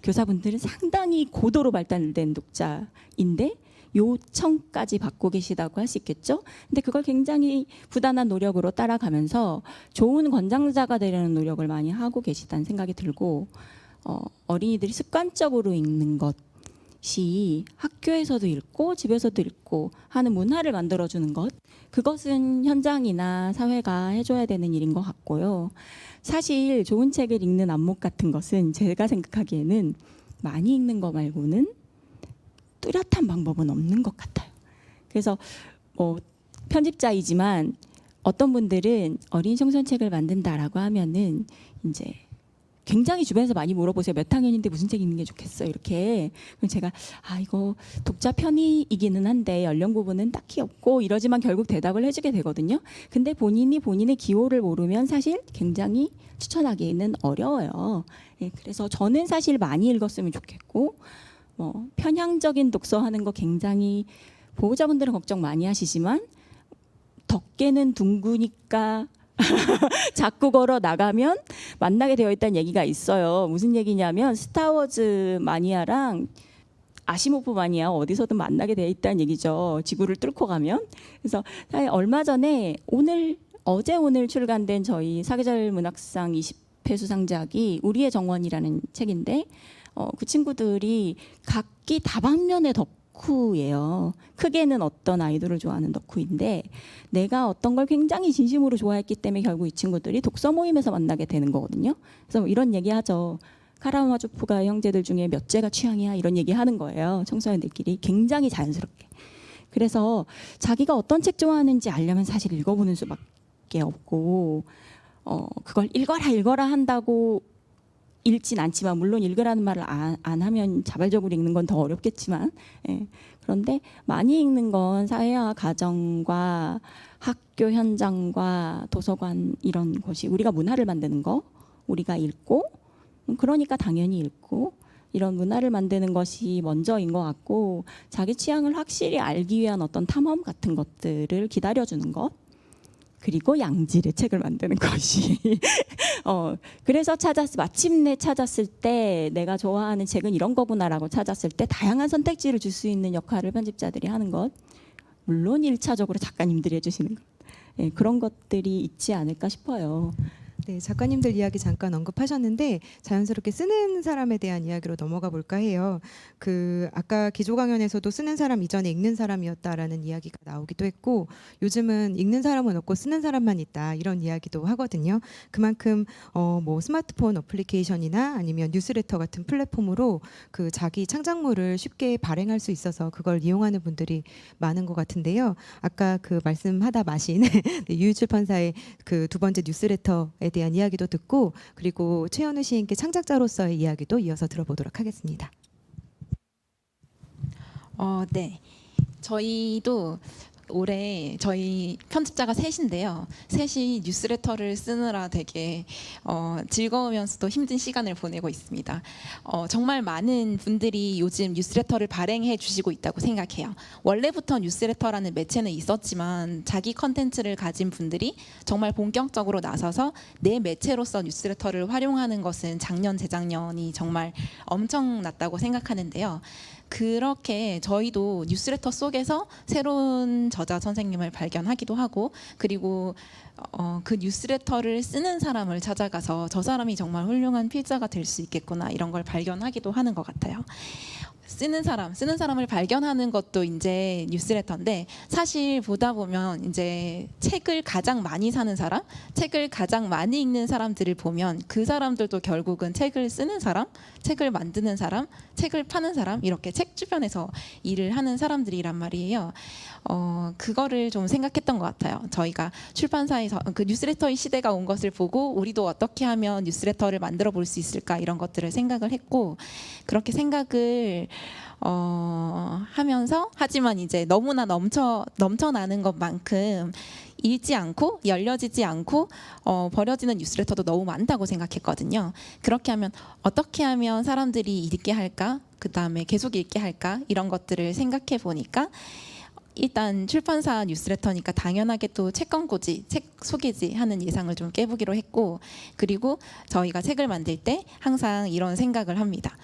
교사분들은 상당히 고도로 발달된 독자인데 요청까지 받고 계시다고 할 수 있겠죠. 근데 그걸 굉장히 부단한 노력으로 따라가면서 좋은 권장자가 되려는 노력을 많이 하고 계시다는 생각이 들고 어린이들이 습관적으로 읽는 것이 학교에서도 읽고 집에서도 읽고 하는 문화를 만들어주는 것, 그것은 현장이나 사회가 해줘야 되는 일인 것 같고요. 사실 좋은 책을 읽는 안목 같은 것은 제가 생각하기에는 많이 읽는 거 말고는 뚜렷한 방법은 없는 것 같아요. 그래서 편집자이지만 어떤 분들은 어린 청소년 책을 만든다라고 하면은 이제 굉장히 주변에서 많이 물어보세요. 몇 학년인데 무슨 책 읽는 게 좋겠어? 이렇게. 그럼 제가 이거 독자 편의이기는 한데 연령 구분은 딱히 없고 이러지만 결국 대답을 해주게 되거든요. 근데 본인이 본인의 기호를 모르면 사실 굉장히 추천하기는 어려워요. 예, 그래서 저는 사실 많이 읽었으면 좋겠고 편향적인 독서 하는 거 굉장히 보호자분들은 걱정 많이 하시지만 덕계는 둥구니까 자꾸 걸어 나가면 만나게 되어 있다는 얘기가 있어요. 무슨 얘기냐면 스타워즈 마니아랑 아시모프 마니아 어디서든 만나게 되어 있다는 얘기죠. 지구를 뚫고 가면. 그래서 얼마 전에 어제 오늘 출간된 저희 사계절 문학상 20회 수상작이 우리의 정원이라는 책인데 그 친구들이 각기 다방면의 덕후예요. 크게는 어떤 아이돌을 좋아하는 덕후인데 내가 어떤 걸 굉장히 진심으로 좋아했기 때문에 결국 이 친구들이 독서 모임에서 만나게 되는 거거든요. 그래서 이런 얘기하죠. 카라마조프가 형제들 중에 몇 제가 취향이야 이런 얘기하는 거예요. 청소년들끼리 굉장히 자연스럽게. 그래서 자기가 어떤 책 좋아하는지 알려면 사실 읽어보는 수밖에 없고 그걸 읽어라 한다고 읽진 않지만 물론 읽으라는 말을 안 하면 자발적으로 읽는 건 더 어렵겠지만 그런데 많이 읽는 건 사회와 가정과 학교 현장과 도서관 이런 곳이 우리가 문화를 만드는 거 우리가 읽고 그러니까 당연히 읽고 이런 문화를 만드는 것이 먼저인 것 같고 자기 취향을 확실히 알기 위한 어떤 탐험 같은 것들을 기다려주는 것 그리고 양질의 책을 만드는 것이 그래서 마침내 찾았을 때 내가 좋아하는 책은 이런 거구나라고 찾았을 때 다양한 선택지를 줄 수 있는 역할을 편집자들이 하는 것 물론 1차적으로 작가님들이 해주시는 것 그런 것들이 있지 않을까 싶어요. 네, 작가님들 이야기 잠깐 언급하셨는데 자연스럽게 쓰는 사람에 대한 이야기로 넘어가 볼까 해요. 아까 기조 강연에서도 쓰는 사람 이전에 읽는 사람이었다라는 이야기가 나오기도 했고 요즘은 읽는 사람은 없고 쓰는 사람만 있다 이런 이야기도 하거든요. 그만큼 뭐 스마트폰 어플리케이션이나 아니면 뉴스레터 같은 플랫폼으로 자기 창작물을 쉽게 발행할 수 있어서 그걸 이용하는 분들이 많은 것 같은데요. 아까 말씀하다 마신 유유출판사의 두 번째 뉴스레터에 대한 이야기도 듣고 그리고 최현우 시인께 창작자로서의 이야기도 이어서 들어보도록 하겠습니다. 네. 저희도 올해 저희 편집자가 셋인데요. 셋이 뉴스레터를 쓰느라 되게 즐거우면서도 힘든 시간을 보내고 있습니다. 정말 많은 분들이 요즘 뉴스레터를 발행해 주시고 있다고 생각해요. 원래부터 뉴스레터라는 매체는 있었지만 자기 컨텐츠를 가진 분들이 정말 본격적으로 나서서 내 매체로서 뉴스레터를 활용하는 것은 작년, 재작년이 정말 엄청났다고 생각하는데요. 그렇게 저희도 뉴스레터 속에서 새로운 저자 선생님을 발견하기도 하고 그리고 그 뉴스레터를 쓰는 사람을 찾아가서 저 사람이 정말 훌륭한 필자가 될 수 있겠구나 이런 걸 발견하기도 하는 것 같아요. 쓰는 사람을 발견하는 것도 이제 뉴스레터인데 사실 보다 보면 이제 책을 가장 많이 사는 사람, 책을 가장 많이 읽는 사람들을 보면 그 사람들도 결국은 책을 쓰는 사람, 책을 만드는 사람, 책을 파는 사람 이렇게 책 주변에서 일을 하는 사람들이란 말이에요. 그거를 좀 생각했던 것 같아요. 저희가 출판사에서 뉴스레터의 시대가 온 것을 보고 우리도 어떻게 하면 뉴스레터를 만들어 볼 수 있을까 이런 것들을 생각을 했고 그렇게 생각을 하면서 하지만 이제 너무나 넘쳐나는 것만큼 읽지 않고 열려지지 않고 버려지는 뉴스레터도 너무 많다고 생각했거든요. 그렇게 하면 어떻게 하면 사람들이 읽게 할까? 그다음에 계속 읽게 할까? 이런 것들을 생각해 보니까 일단 출판사 뉴스레터니까 당연하게 또 책 광고지, 책 소개지 하는 예상을 좀 깨보기로 했고 그리고 저희가 책을 만들 때 항상 이런 생각을 합니다.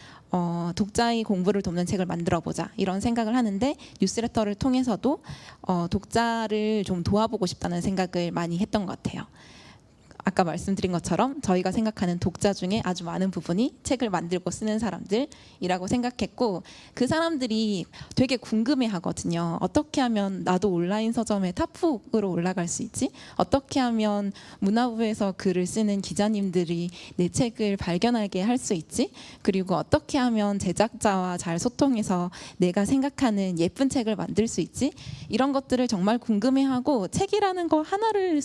독자의 공부를 돕는 책을 만들어보자 이런 생각을 하는데 뉴스레터를 통해서도 독자를 좀 도와보고 싶다는 생각을 많이 했던 것 같아요. 아까 말씀드린 것처럼 저희가 생각하는 독자 중에 아주 많은 부분이 책을 만들고 쓰는 사람들이라고 생각했고 그 사람들이 되게 궁금해하거든요. 어떻게 하면 나도 온라인 서점의 탑북으로 올라갈 수 있지? 어떻게 하면 문화부에서 글을 쓰는 기자님들이 내 책을 발견하게 할 수 있지? 그리고 어떻게 하면 제작자와 잘 소통해서 내가 생각하는 예쁜 책을 만들 수 있지? 이런 것들을 정말 궁금해하고 책이라는 거 하나를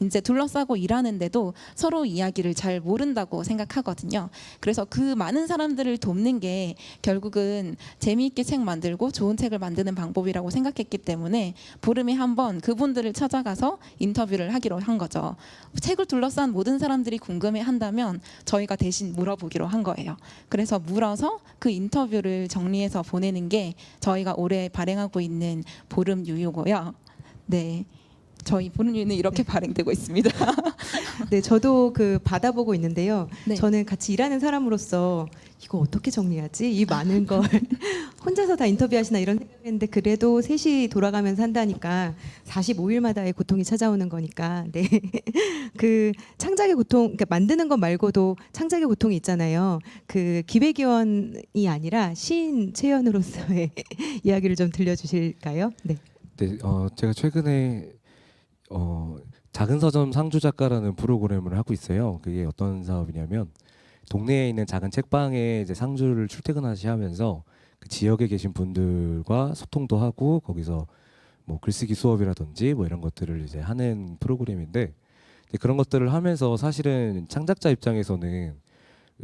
이제 둘러싸고 일하는 하는데도 서로 이야기를 잘 모른다고 생각하거든요. 그래서 그 많은 사람들을 돕는 게 결국은 재미있게 책 만들고 좋은 책을 만드는 방법이라고 생각했기 때문에 보름에 한 번 그분들을 찾아가서 인터뷰를 하기로 한 거죠. 책을 둘러싼 모든 사람들이 궁금해한다면 저희가 대신 물어보기로 한 거예요. 그래서 물어서 그 인터뷰를 정리해서 보내는 게 저희가 올해 발행하고 있는 보름 유유고요. 네, 저희 보름 유유는 이렇게 발행되고 있습니다. 네, 저도 그 받아보고 있는데요. 네. 저는 같이 일하는 사람으로서 이거 어떻게 정리하지? 이 많은 걸 혼자서 다 인터뷰하시나 이런 생각했는데 그래도 셋이 돌아가면서 한다니까 45일마다의 고통이 찾아오는 거니까 네. 그 창작의 고통, 그러니까 만드는 것 말고도 창작의 고통이 있잖아요. 그 기획위원이 아니라 시인 최연으로서의 이야기를 좀 들려주실까요? 네. 네, 제가 최근에 작은 서점 상주 작가라는 프로그램을 하고 있어요. 그게 어떤 사업이냐면 동네에 있는 작은 책방에 이제 상주를 출퇴근하시 하면서 그 지역에 계신 분들과 소통도 하고 거기서 뭐 글쓰기 수업이라든지 뭐 이런 것들을 이제 하는 프로그램인데 이제 그런 것들을 하면서 사실은 창작자 입장에서는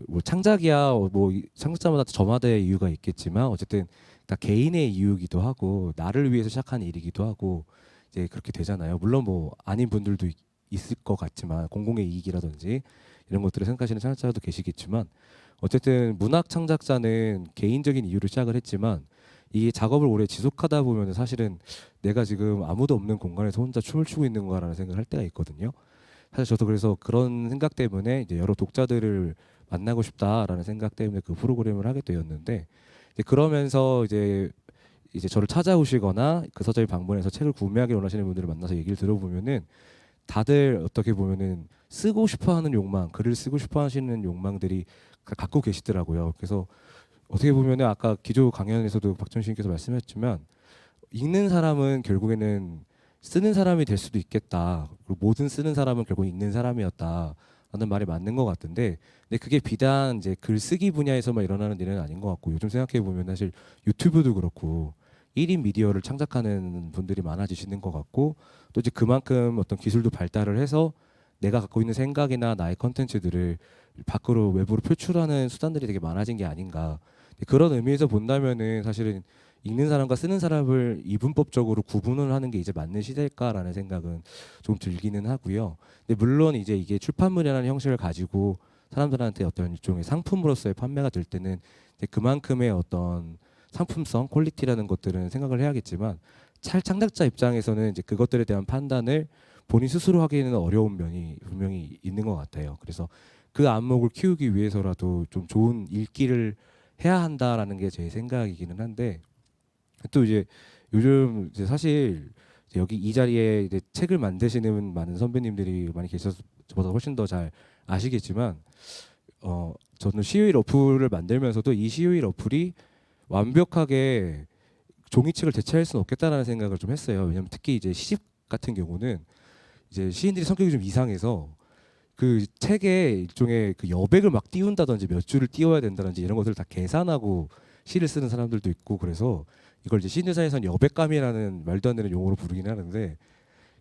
뭐 창작이야 뭐 창작자마다 저마다의 이유가 있겠지만 어쨌든 다 개인의 이유기도 하고 나를 위해서 시작한 일이기도 하고 이제 그렇게 되잖아요. 물론 뭐 아닌 분들도 있을 것 같지만 공공의 이익이라든지 이런 것들을 생각하시는 창작자도 계시겠지만 어쨌든 문학 창작자는 개인적인 이유로 시작을 했지만 이 작업을 오래 지속하다 보면 사실은 내가 지금 아무도 없는 공간에서 혼자 춤을 추고 있는 거라는 생각을 할 때가 있거든요. 사실 저도 그래서 그런 생각 때문에 이제 여러 독자들을 만나고 싶다라는 생각 때문에 그 프로그램을 하게 되었는데 이제 그러면서 이제 저를 찾아오시거나 그 서점에 방문해서 책을 구매하기 원하시는 분들을 만나서 얘기를 들어보면은 다들 어떻게 보면은 쓰고 싶어하는 욕망, 글을 쓰고 싶어하시는 욕망들이 갖고 계시더라고요. 그래서 어떻게 보면은 아까 기조 강연에서도 박준신께서 말씀하셨지만 읽는 사람은 결국에는 쓰는 사람이 될 수도 있겠다. 그리고 모든 쓰는 사람은 결국 읽는 사람이었다. 라는 말이 맞는 것 같은데, 근데 그게 비단 이제 글쓰기 분야에서만 일어나는 일은 아닌 것 같고 요즘 생각해 보면 사실 유튜브도 그렇고 1인 미디어를 창작하는 분들이 많아지시는 것 같고 또 이제 그만큼 어떤 기술도 발달을 해서 내가 갖고 있는 생각이나 나의 컨텐츠들을 밖으로 외부로 표출하는 수단들이 되게 많아진 게 아닌가. 그런 의미에서 본다면은 사실은 읽는 사람과 쓰는 사람을 이분법적으로 구분을 하는 게 이제 맞는 시대일까라는 생각은 좀 들기는 하고요. 근데 물론 이제 이게 출판물이라는 형식을 가지고 사람들한테 어떤 일종의 상품으로서의 판매가 될 때는 이제 그만큼의 어떤 상품성, 퀄리티라는 것들은 생각을 해야겠지만 창작자 입장에서는 이제 그것들에 대한 판단을 본인 스스로 하기에는 어려운 면이 분명히 있는 것 같아요. 그래서 그 안목을 키우기 위해서라도 좀 좋은 읽기를 해야 한다라는 게 제 생각이기는 한데 또 이제 요즘 이제 사실 이제 여기 이 자리에 이제 책을 만드시는 많은 선배님들이 많이 계셔서 저보다 훨씬 더 잘 아시겠지만 저는 시우일 어플을 만들면서도 이 시우일 어플이 완벽하게 종이책을 대체할 수는 없겠다라는 생각을 좀 했어요. 왜냐하면 특히 이제 시집 같은 경우는 이제 시인들이 성격이 좀 이상해서 그 책에 일종의 그 여백을 막 띄운다든지 몇 줄을 띄워야 된다든지 이런 것들을 다 계산하고 시를 쓰는 사람들도 있고 그래서 이걸 이제 시인들 사이에서는 여백감이라는 말도 안 되는 용어로 부르긴 하는데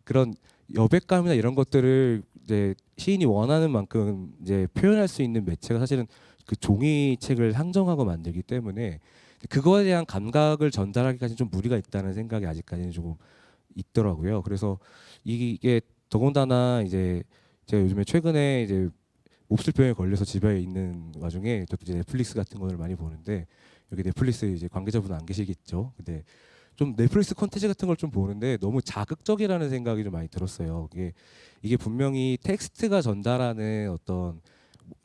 그런 여백감이나 이런 것들을 이제 시인이 원하는 만큼 이제 표현할 수 있는 매체가 사실은 그 종이책을 상정하고 만들기 때문에 그거에 대한 감각을 전달하기까지 좀 무리가 있다는 생각이 아직까지는 조금 있더라고요. 그래서 이게 더군다나 이제 제가 요즘에 최근에 이제 몹쓸병에 걸려서 집에 있는 와중에 또 이제 넷플릭스 같은 거를 많이 보는데 여기 넷플릭스 이제 관계자분 안 계시겠죠. 근데 좀 넷플릭스 콘텐츠 같은 걸 좀 보는데 너무 자극적이라는 생각이 좀 많이 들었어요. 이게 분명히 텍스트가 전달하는 어떤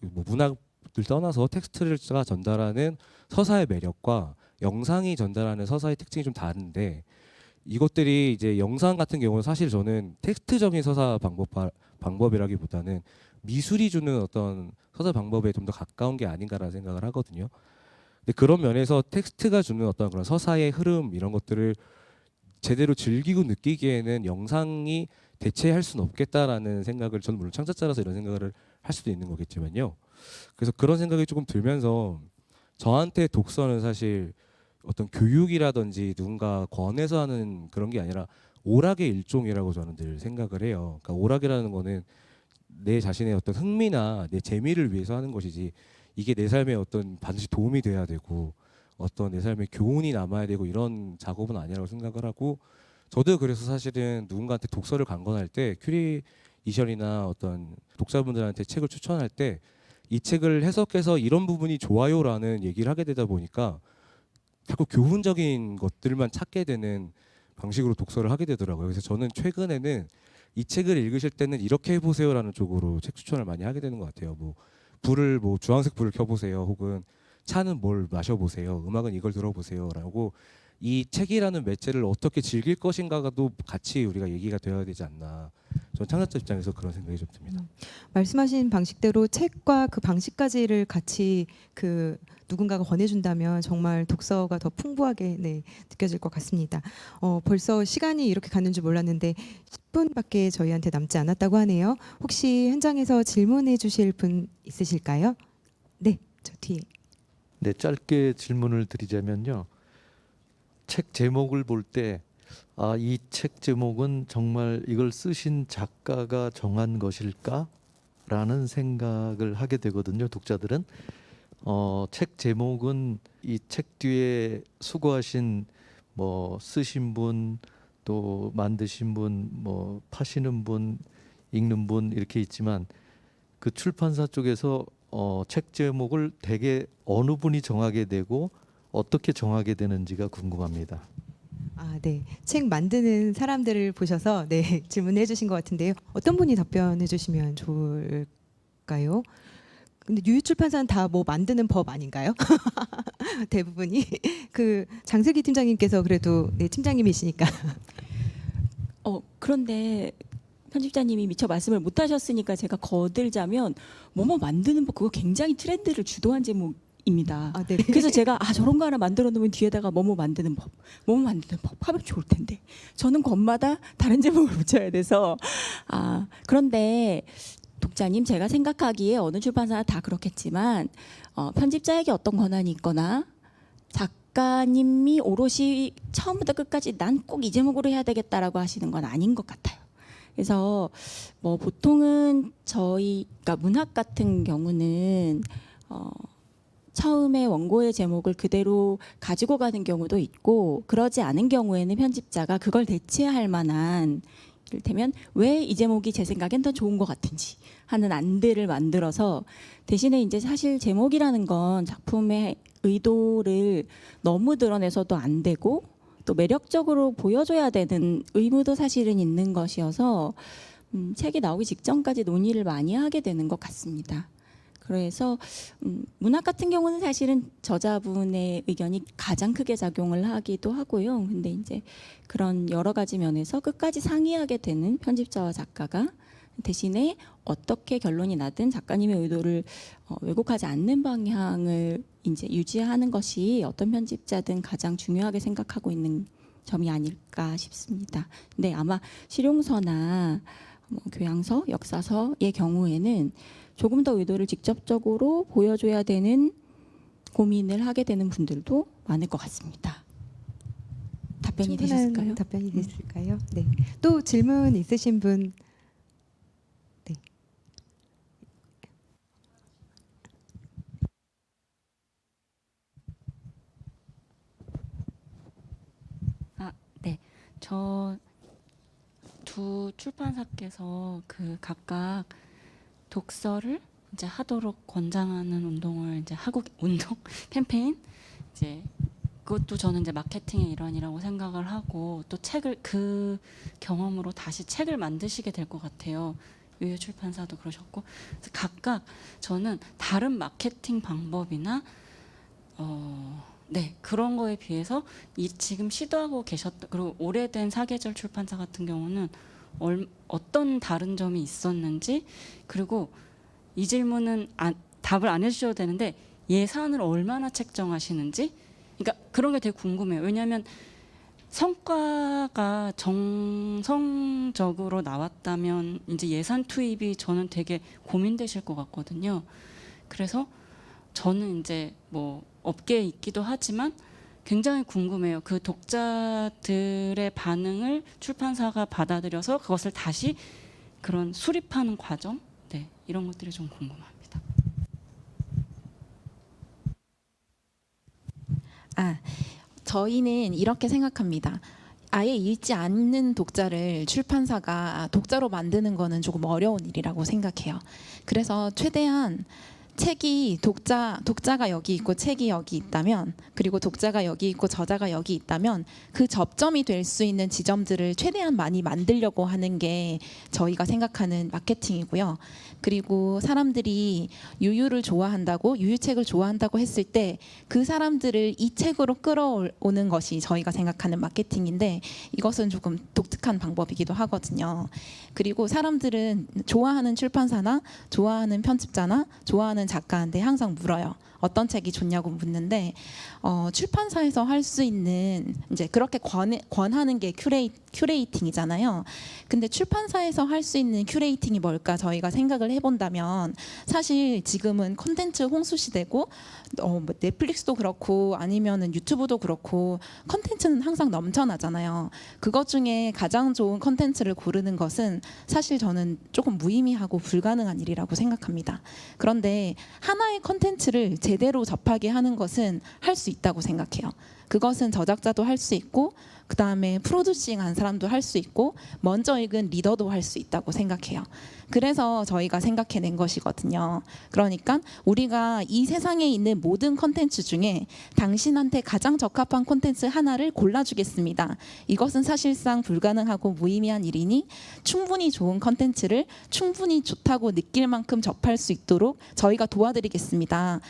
뭐 문학을 떠나서 텍스트가 전달하는 서사의 매력과 영상이 전달하는 서사의 특징이 좀 다른데 이것들이 이제 영상 같은 경우는 사실 저는 텍스트적인 서사 방법이라기보다는 미술이 주는 어떤 서사 방법에 좀 더 가까운 게 아닌가라는 생각을 하거든요. 근데 그런 면에서 텍스트가 주는 어떤 그런 서사의 흐름 이런 것들을 제대로 즐기고 느끼기에는 영상이 대체할 수는 없겠다라는 생각을 저는 물론 창작자라서 이런 생각을 할 수도 있는 거겠지만요. 그래서 그런 생각이 조금 들면서 저한테 독서는 사실 어떤 교육이라든지 누군가 권해서 하는 그런 게 아니라 오락의 일종이라고 저는 늘 생각을 해요. 그러니까 오락이라는 거는 내 자신의 어떤 흥미나 내 재미를 위해서 하는 것이지 이게 내 삶에 어떤 반드시 도움이 돼야 되고 어떤 내 삶에 교훈이 남아야 되고 이런 작업은 아니라고 생각을 하고 저도 그래서 사실은 누군가한테 독서를 강권할 때 큐레이션이나 어떤 독자분들한테 책을 추천할 때 이 책을 해석해서 이런 부분이 좋아요라는 얘기를 하게 되다 보니까 자꾸 교훈적인 것들만 찾게 되는 방식으로 독서를 하게 되더라고요. 그래서 저는 최근에는 이 책을 읽으실 때는 이렇게 해보세요라는 쪽으로 책 추천을 많이 하게 되는 것 같아요. 뭐 불을 뭐 주황색 불을 켜보세요. 혹은 차는 뭘 마셔보세요. 음악은 이걸 들어보세요라고 이 책이라는 매체를 어떻게 즐길 것인가도 같이 우리가 얘기가 되어야 되지 않나. 전 창작자 입장에서 그런 생각이 좀 듭니다. 말씀하신 방식대로 책과 그 방식까지를 같이 그 누군가가 권해준다면 정말 독서가 더 풍부하게 네, 느껴질 것 같습니다. 벌써 시간이 이렇게 가는 줄 몰랐는데 10분밖에 저희한테 남지 않았다고 하네요. 혹시 현장에서 질문해 주실 분 있으실까요? 네, 저 뒤에. 네, 짧게 질문을 드리자면요. 책 제목을 볼 때 이 책 제목은 정말 이걸 쓰신 작가가 정한 것일까라는 생각을 하게 되거든요. 독자들은 책 제목은 이 책 뒤에 수고하신 뭐 쓰신 분, 또 만드신 분, 뭐 파시는 분, 읽는 분 이렇게 있지만 그 출판사 쪽에서 책 제목을 대개 어느 분이 정하게 되고 어떻게 정하게 되는지가 궁금합니다. 아, 네. 책 만드는 사람들을 보셔서 네, 질문해 주신 것 같은데요. 어떤 분이 답변해 주시면 좋을까요? 근데 유유출판사는 다 뭐 만드는 법 아닌가요? 대부분이 그 장슬기 팀장님께서 그래도 네, 팀장님이시니까. 그런데 편집자님이 미처 말씀을 못 하셨으니까 제가 거들자면 뭐뭐 만드는 법 그거 굉장히 트렌드를 주도한 제목입니다. 아, 네. 그래서 제가 저런 거 하나 만들어 놓으면 뒤에다가 뭐뭐 만드는 법 하면 좋을 텐데 저는 권마다 다른 제목을 붙여야 돼서 그런데 독자님 제가 생각하기에 어느 출판사나 다 그렇겠지만 편집자에게 어떤 권한이 있거나 작가님이 오롯이 처음부터 끝까지 난 꼭 이 제목으로 해야 되겠다라고 하시는 건 아닌 것 같아요. 그래서 뭐 보통은 그러니까 문학 같은 경우는 처음에 원고의 제목을 그대로 가지고 가는 경우도 있고 그러지 않은 경우에는 편집자가 그걸 대체할 만한 이를테면 왜 이 제목이 제 생각엔 더 좋은 것 같은지 하는 안들을 만들어서 대신에 이제 사실 제목이라는 건 작품의 의도를 너무 드러내서도 안 되고 또 매력적으로 보여줘야 되는 의무도 사실은 있는 것이어서 책이 나오기 직전까지 논의를 많이 하게 되는 것 같습니다. 그래서 문학 같은 경우는 사실은 저자분의 의견이 가장 크게 작용을 하기도 하고요. 근데 이제 그런 여러 가지 면에서 끝까지 상의하게 되는 편집자와 작가가 대신에 어떻게 결론이 나든 작가님의 의도를 왜곡하지 않는 방향을 이제 유지하는 것이 어떤 편집자든 가장 중요하게 생각하고 있는 점이 아닐까 싶습니다. 근데 아마 실용서나 교양서, 역사서의 경우에는 조금 더 의도를 직접적으로 보여줘야 되는 고민을 하게 되는 분들도 많을 것 같습니다. 답변이 충분한 되셨을까요? 답변이 됐을까요? 네. 또 질문 있으신 분? 네. 네, 저 두 출판사께서 그 각각 독서를 이제 하도록 권장하는 운동을 이제 운동 캠페인 이제 그것도 저는 이제 마케팅의 일환이라고 생각을 하고 또 책을 그 경험으로 다시 책을 만드시게 될 것 같아요. 유유 출판사도 그러셨고 그래서 각각 저는 다른 마케팅 방법이나 네, 그런 거에 비해서 지금 시도하고 계셨던 그리고 오래된 사계절 출판사 같은 경우는 어떤 다른 점이 있었는지 그리고 이 질문은 답을 안 해주셔도 되는데 예산을 얼마나 책정하시는지 그러니까 그런 게 되게 궁금해요. 왜냐하면 성과가 정성적으로 나왔다면 이제 예산 투입이 저는 되게 고민되실 것 같거든요. 그래서 저는 이제 뭐 업계에 있기도 하지만 굉장히 궁금해요. 그 독자들의 반응을 출판사가 받아들여서 그것을 다시 그런 수립하는 과정 네, 이런 것들이 좀 궁금합니다. 저희는 이렇게 생각합니다. 아예 읽지 않는 독자를 출판사가 독자로 만드는 거는 조금 어려운 일이라고 생각해요. 그래서 최대한 책이 독자가 여기 있고 책이 여기 있다면, 그리고 독자가 여기 있고 저자가 여기 있다면 그 접점이 될 수 있는 지점들을 최대한 많이 만들려고 하는 게 저희가 생각하는 마케팅이고요. 그리고 사람들이 유유를 좋아한다고, 유유책을 좋아한다고 했을 때 그 사람들을 이 책으로 끌어오는 것이 저희가 생각하는 마케팅인데, 이것은 조금 독특한 방법이기도 하거든요. 그리고 사람들은 좋아하는 출판사나 좋아하는 편집자나 좋아하는 작가한테 항상 물어요. 어떤 책이 좋냐고 묻는데, 출판사에서 할 수 있는, 이제 그렇게 권하는 게 큐레이팅이잖아요. 근데 출판사에서 할 수 있는 큐레이팅이 뭘까 저희가 생각을 해본다면, 사실 지금은 콘텐츠 홍수 시대고, 뭐 넷플릭스도 그렇고 아니면은 유튜브도 그렇고 콘텐츠는 항상 넘쳐나잖아요. 그것 중에 가장 좋은 콘텐츠를 고르는 것은 사실 저는 조금 무의미하고 불가능한 일이라고 생각합니다. 그런데 하나의 콘텐츠를 제대로 접하게 하는 것은 할 수 있다고 생각해요. 그것은 저작자도 할 수 있고, 그 다음에 프로듀싱한 사람도 할 수 있고, 먼저 읽은 리더도 할 수 있다고 생각해요. 그래서 저희가 생각해낸 것이거든요. 그러니까 우리가 이 세상에 있는 모든 콘텐츠 중에 당신한테 가장 적합한 콘텐츠 하나를 골라주겠습니다. 이것은 사실상 불가능하고 무의미한 일이니 충분히 좋은 콘텐츠를 충분히 좋다고 느낄 만큼 접할 수 있도록 저희가 도와드리겠습니다.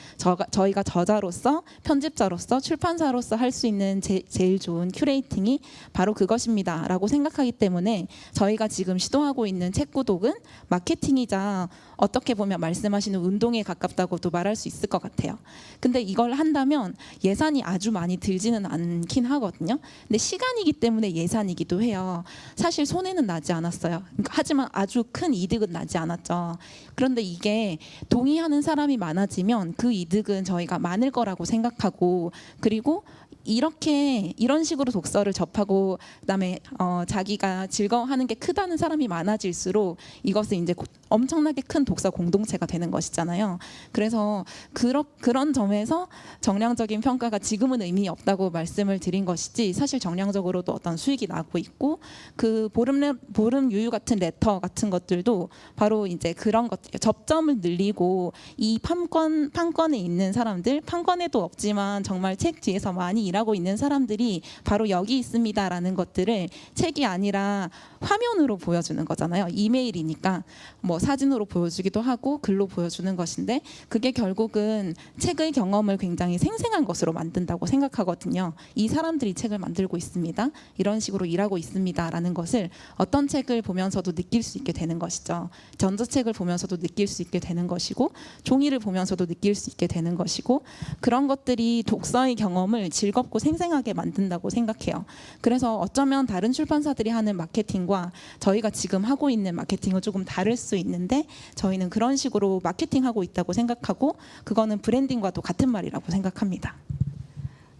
저희가 저자로서, 편집자로서, 출판사로서 할 수 있는 제일 좋은 큐레이팅이 바로 그것입니다 라고 생각하기 때문에 저희가 지금 시도하고 있는 책구독은 마케팅이자 어떻게 보면 말씀하시는 운동에 가깝다고도 말할 수 있을 것 같아요. 근데 이걸 한다면 예산이 아주 많이 들지는 않긴 하거든요. 근데 시간이기 때문에 예산이기도 해요. 사실 손해는 나지 않았어요. 하지만 아주 큰 이득은 나지 않았죠. 그런데 이게 동의하는 사람이 많아지면 그 이득은 저희가 많을 거라고 생각하고, 그리고 이런 식으로 독서를 접하고 그다음에 자기가 즐거워하는 게 크다는 사람이 많아질수록 이것은 이제 엄청나게 큰 독서 공동체가 되는 것이잖아요. 그래서 그런 점에서 정량적인 평가가 지금은 의미 없다고 말씀을 드린 것이지, 사실 정량적으로도 어떤 수익이 나고 있고, 그 보름 유유 같은 레터 같은 것들도 바로 이제 그런 것, 접점을 늘리고 이 판권에 있는 사람들, 판권에도 없지만 정말 책 뒤에서 많이 일하고 있는 사람들이 바로 여기 있습니다라는 것들을 책이 아니라 화면으로 보여주는 거잖아요. 이메일이니까 뭐 사진으로 보여주기도 하고 글로 보여주는 것인데, 그게 결국은 책의 경험을 굉장히 생생한 것으로 만든다고 생각하거든요. 이 사람들이 책을 만들고 있습니다, 이런 식으로 일하고 있습니다라는 것을 어떤 책을 보면서도 느낄 수 있게 되는 것이죠. 전자책을 보면서도 느낄 수 있게 되는 것이고, 종이를 보면서도 느낄 수 있게 되는 것이고, 그런 것들이 독서의 경험을 즐겁고 생생하게 만든다고 생각해요. 그래서 어쩌면 다른 출판사들이 하는 마케팅과 저희가 지금 하고 있는 마케팅은 조금 다를 수 있는데, 저희는 그런 식으로 마케팅하고 있다고 생각하고, 그거는 브랜딩과도 같은 말이라고 생각합니다.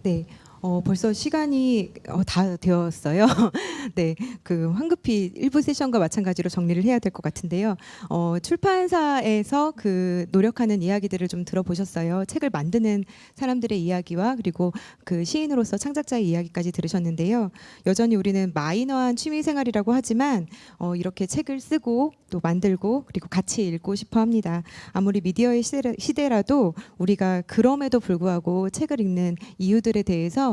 네. 벌써 시간이 다 되었어요. 네, 그 황급히 1부 세션과 마찬가지로 정리를 해야 될 것 같은데요. 출판사에서 그 노력하는 이야기들을 좀 들어보셨어요. 책을 만드는 사람들의 이야기와 그리고 그 시인으로서 창작자의 이야기까지 들으셨는데요. 여전히 우리는 마이너한 취미 생활이라고 하지만 이렇게 책을 쓰고 또 만들고 그리고 같이 읽고 싶어 합니다. 아무리 미디어의 시대라도 우리가 그럼에도 불구하고 책을 읽는 이유들에 대해서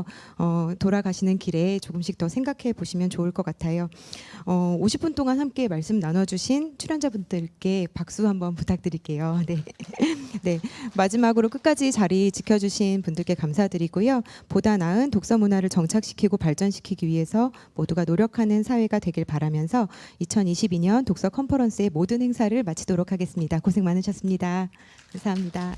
돌아가시는 길에 조금씩 더 생각해 보시면 좋을 것 같아요. 50분 동안 함께 말씀 나눠주신 출연자분들께 박수 한번 부탁드릴게요. 네. 네. 마지막으로 끝까지 자리 지켜주신 분들께 감사드리고요. 보다 나은 독서 문화를 정착시키고 발전시키기 위해서 모두가 노력하는 사회가 되길 바라면서 2022년 독서 컨퍼런스의 모든 행사를 마치도록 하겠습니다. 고생 많으셨습니다. 감사합니다.